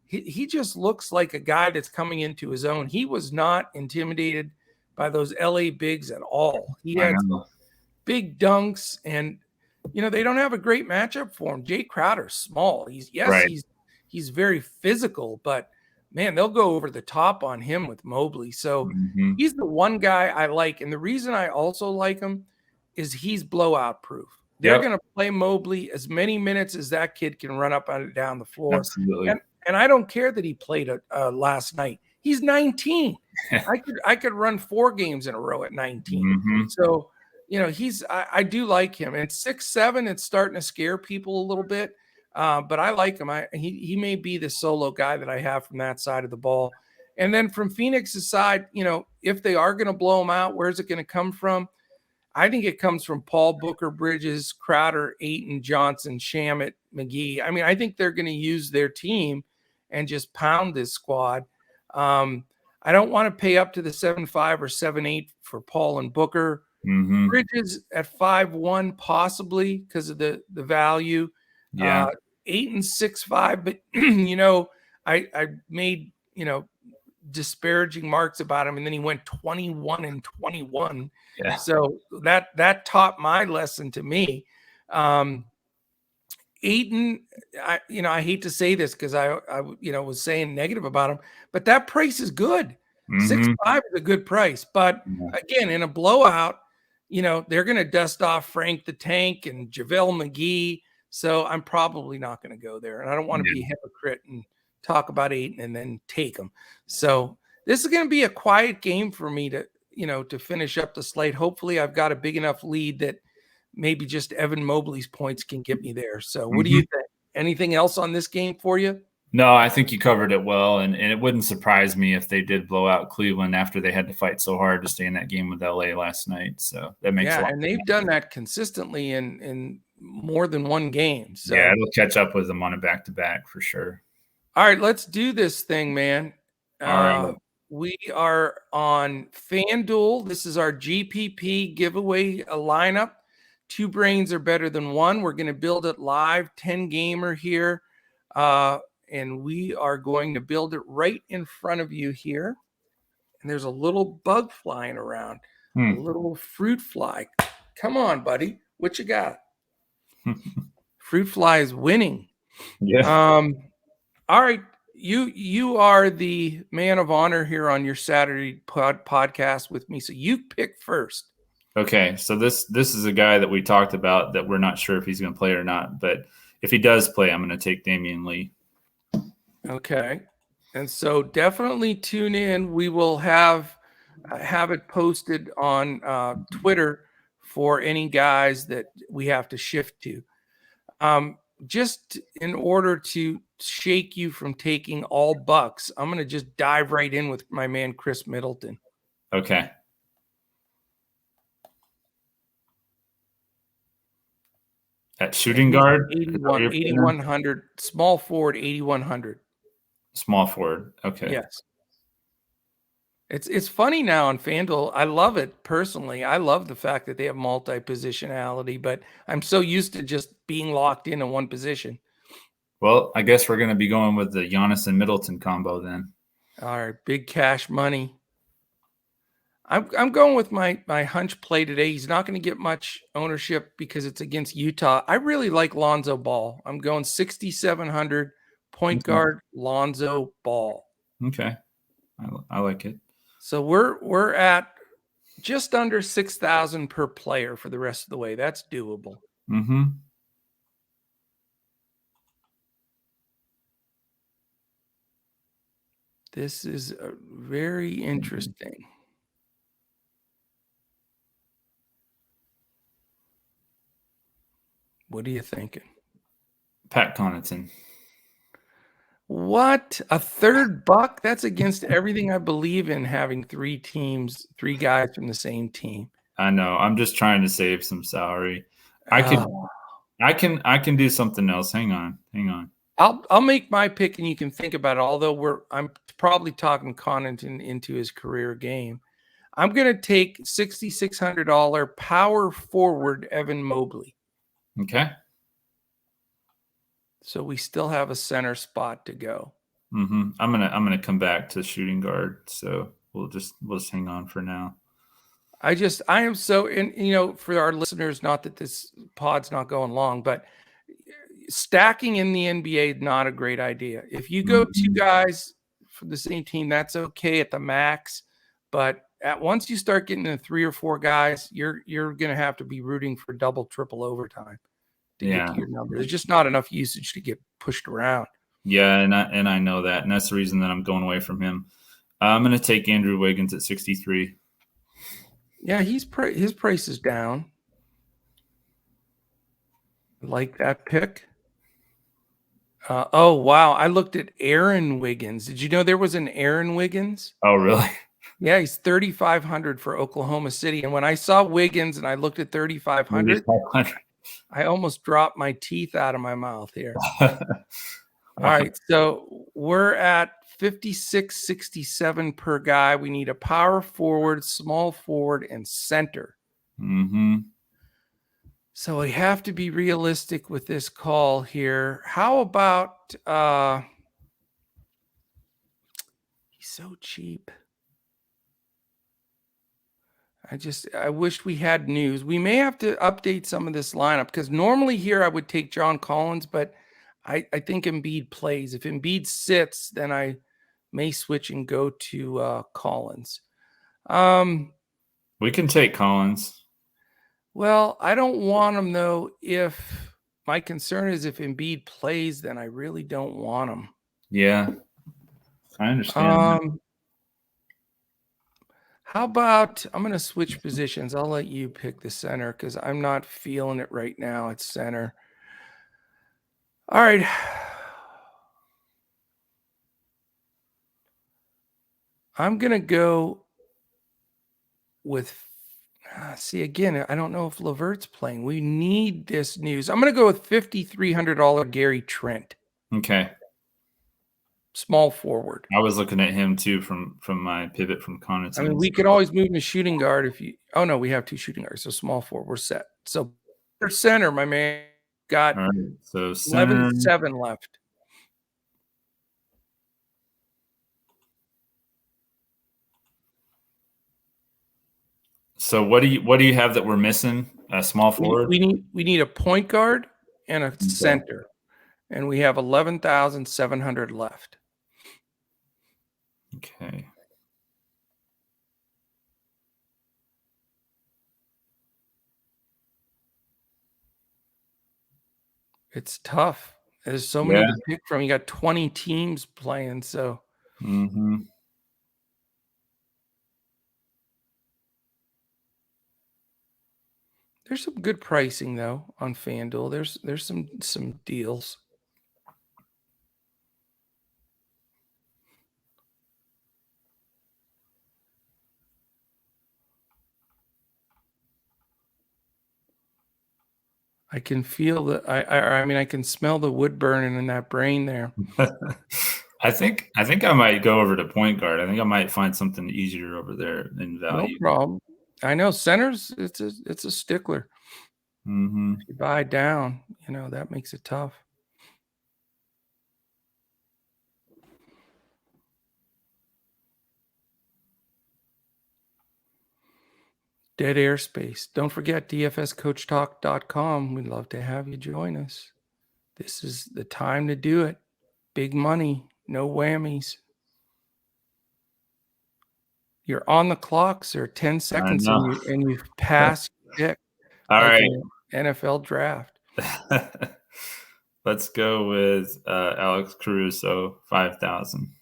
he just looks like a guy that's coming into his own. He was not intimidated by those LA bigs at all. He had big dunks, and they don't have a great matchup for him. Jay Crowder's small. He's very physical, but man, they'll go over the top on him with Mobley. So he's the one guy I like. And the reason I also like him is he's blowout proof. They're going to play Mobley as many minutes as that kid can run up and down the floor. Absolutely. And I don't care that he played last night. He's 19. I could run 4 games in a row at 19. So, I do like him. And 6'7", it's starting to scare people a little bit. But I like him. He may be the solo guy that I have from that side of the ball. And then from Phoenix's side, if they are going to blow him out, where's it going to come from? I think it comes from Paul, Booker, Bridges, Crowder, Ayton, Johnson, Shamet, McGee. I mean, I think they're going to use their team and just pound this squad. I don't want to pay up to the 7.5 or 7.8 for Paul and Booker. Bridges at 5.1 possibly because of the value. Yeah. Ayton 6'5", but I made disparaging marks about him, and then he went 21 and 21. Yeah. So that taught my lesson to me. Ayton, I hate to say this because I was saying negative about him, but that price is good. 6.5 is a good price, but again, in a blowout, they're going to dust off Frank the Tank and JaVale McGee. So I'm probably not going to go there. And I don't want to be a hypocrite and talk about Ayton and then take them. So this is going to be a quiet game for me to finish up the slate. Hopefully I've got a big enough lead that maybe just Evan Mobley's points can get me there. So what do you think? Anything else on this game for you? No, I think you covered it well. And it wouldn't surprise me if they did blow out Cleveland after they had to fight so hard to stay in that game with LA last night. So that makes a lot and they've done that consistently in more than one game. So yeah, it'll catch up with them on a back-to-back for sure. All right, let's do this thing, man. All right. We are on FanDuel. This is our GPP giveaway lineup. 2 brains are better than 1. We're going to build it live, 10 gamer here. And we are going to build it right in front of you here. And there's a little bug flying around, a little fruit fly. Come on, buddy. What you got? Fruit fly is winning. Yeah. All right. You are the man of honor here on your Saturday podcast with me. So you pick first. Okay. So this is a guy that we talked about that we're not sure if he's going to play or not. But if he does play, I'm going to take Damian Lee. Okay. And so definitely tune in. We will have it posted on Twitter for any guys that we have to shift to. Just in order to shake you from taking all bucks, I'm going to just dive right in with my man, Chris Middleton. Okay. At shooting guard? 8,100. Small forward, 8,100. Small forward. Okay. Yes. It's funny now on FanDuel. I love it personally. I love the fact that they have multi-positionality, but I'm so used to just being locked in one position. Well, I guess we're going to be going with the Giannis and Middleton combo then. All right, big cash money. I'm going with my hunch play today. He's not going to get much ownership because it's against Utah. I really like Lonzo Ball. I'm going 6,700 point guard Lonzo Ball. Okay. I like it. So we're at just under 6,000 per player for the rest of the way. That's doable. Mm-hmm. This is very interesting. What are you thinking? Pat Connaughton. What? A third buck? That's against everything I believe in, having three guys from the same team. I know. I'm just trying to save some salary. I can do something else. Hang on. I'll make my pick and you can think about it. Although I'm probably talking Connaughton into his career game. I'm going to take $6,600 power forward Evan Mobley. Okay. So we still have a center spot to go. Mm-hmm. I'm gonna come back to shooting guard. So we'll just hang on for now. I am so, and for our listeners, not that this pod's not going long, but stacking in the NBA is not a great idea. If you go two guys from the same team, that's okay at the max. But once you start getting to 3 or 4 guys, you're going to have to be rooting for double, triple overtime to get to your number. There's just not enough usage to get pushed around. Yeah, and I know that, and that's the reason that I'm going away from him. I'm going to take Andrew Wiggins at 63. Yeah, his price is down. Like that pick. Oh, wow. I looked at Aaron Wiggins. Did you know there was an Aaron Wiggins? Oh, really? Yeah, he's 3,500 for Oklahoma City. And when I saw Wiggins and I looked at 3,500, I almost dropped my teeth out of my mouth here. All right, so we're at 56.67 per guy. We need a power forward, small forward, and center. Mm-hmm. So we have to be realistic with this call here. How about he's so cheap. I wish we had news. We may have to update some of this lineup because normally here I would take John Collins, but I think Embiid plays. If Embiid sits, then I may switch and go to Collins. We can take Collins. Well, I don't want him though. If my concern is if Embiid plays, then I really don't want him. Yeah, I understand. How about I'm going to switch positions. I'll let you pick the center because I'm not feeling it right now at center. All right. I'm going to go with, see, again, I don't know if Levert's playing. We need this news. I'm going to go with $5,300 Gary Trent. Okay. Small forward. I was looking at him too from my pivot from Connaughton. I mean, we could always move him to shooting guard if you. Oh no, we have 2 shooting guards, so small forward. We're set. So center, my man, got all right, so 11-7 left. So what do you have that we're missing? A small forward. We need a point guard and a center, and we have 11,700 left. Okay. It's tough. There's so many to pick from. You got 20 teams playing, so. Mm-hmm. There's some good pricing though on FanDuel. There's some deals. I can feel that. I mean, I can smell the wood burning in that brain there. I think I might go over to point guard. I think I might find something easier over there in value. No problem. I know centers. It's a stickler. Mm-hmm. If you buy down, that makes it tough. Dead airspace. Don't forget dfscoachtalk.com. We'd love to have you join us. This is the time to do it. Big money, no whammies. You're on the clock, sir. 10 seconds and you pass your pick. All like right. an NFL draft. Let's go with Alex Caruso, 5,000.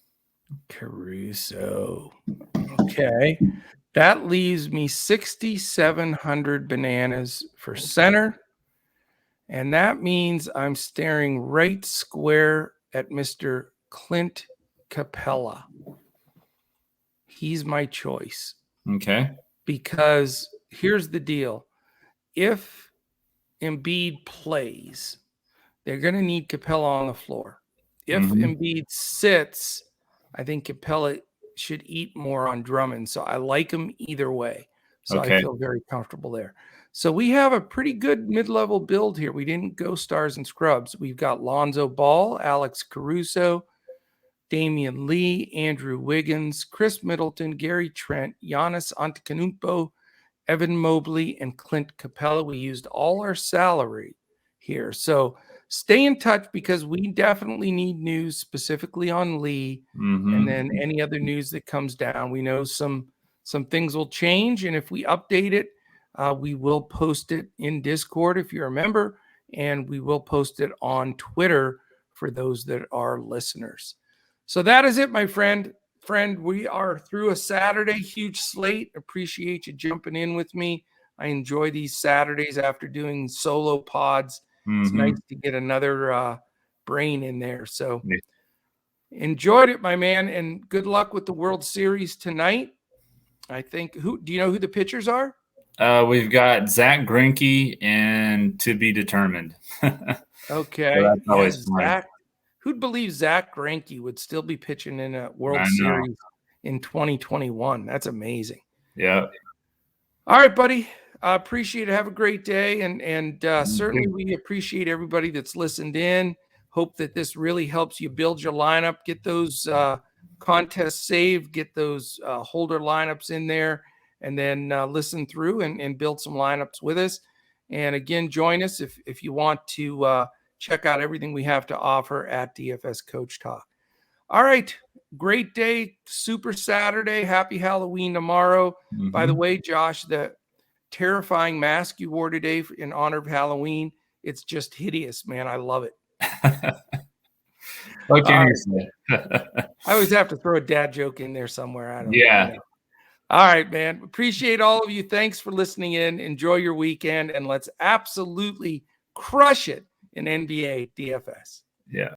Caruso. Okay. That leaves me 6,700 bananas for center. And that means I'm staring right square at Mr. Clint Capella. He's my choice. Okay. Because here's the deal. If Embiid plays, they're going to need Capella on the floor. If Embiid sits, I think Capella should eat more on Drummond. So I like him either way. So I feel very comfortable there. So we have a pretty good mid-level build here. We didn't go stars and scrubs. We've got Lonzo Ball, Alex Caruso, Damian Lee, Andrew Wiggins, Chris Middleton, Gary Trent, Giannis Antetokounmpo, Evan Mobley, and Clint Capella. We used all our salary here. So stay in touch because we definitely need news specifically on Lee, and then any other news that comes down. We know some things will change, and if we update it, we will post it in Discord if you're a member, and we will post it on Twitter for those that are listeners. So that is it, my friend. We are through a Saturday, huge slate. Appreciate you jumping in with me. I enjoy these Saturdays after doing solo pods. It's nice to get another brain in there. So enjoyed it, my man, and good luck with the World Series tonight. I think do you know who the pitchers are? We've got Zach Greinke and to be determined. Okay. So that's always Zach. Who'd believe Zach Greinke would still be pitching in a World Series in 2021? That's amazing. Yeah. All right, buddy. I appreciate it. Have a great day. And certainly we appreciate everybody that's listened in. Hope that this really helps you build your lineup, get those contests saved, get those holder lineups in there, and then listen through and build some lineups with us. And again, join us if you want to check out everything we have to offer at DFS Coach Talk. All right. Great day. Super Saturday. Happy Halloween tomorrow. By the way, Josh, the terrifying mask you wore today in honor of Halloween, it's just hideous, man. I love it. What can you say? I always have to throw a dad joke in there somewhere. I don't know. All right, man. Appreciate all of you. Thanks for listening in. Enjoy your weekend, and let's absolutely crush it in NBA DFS. Yeah.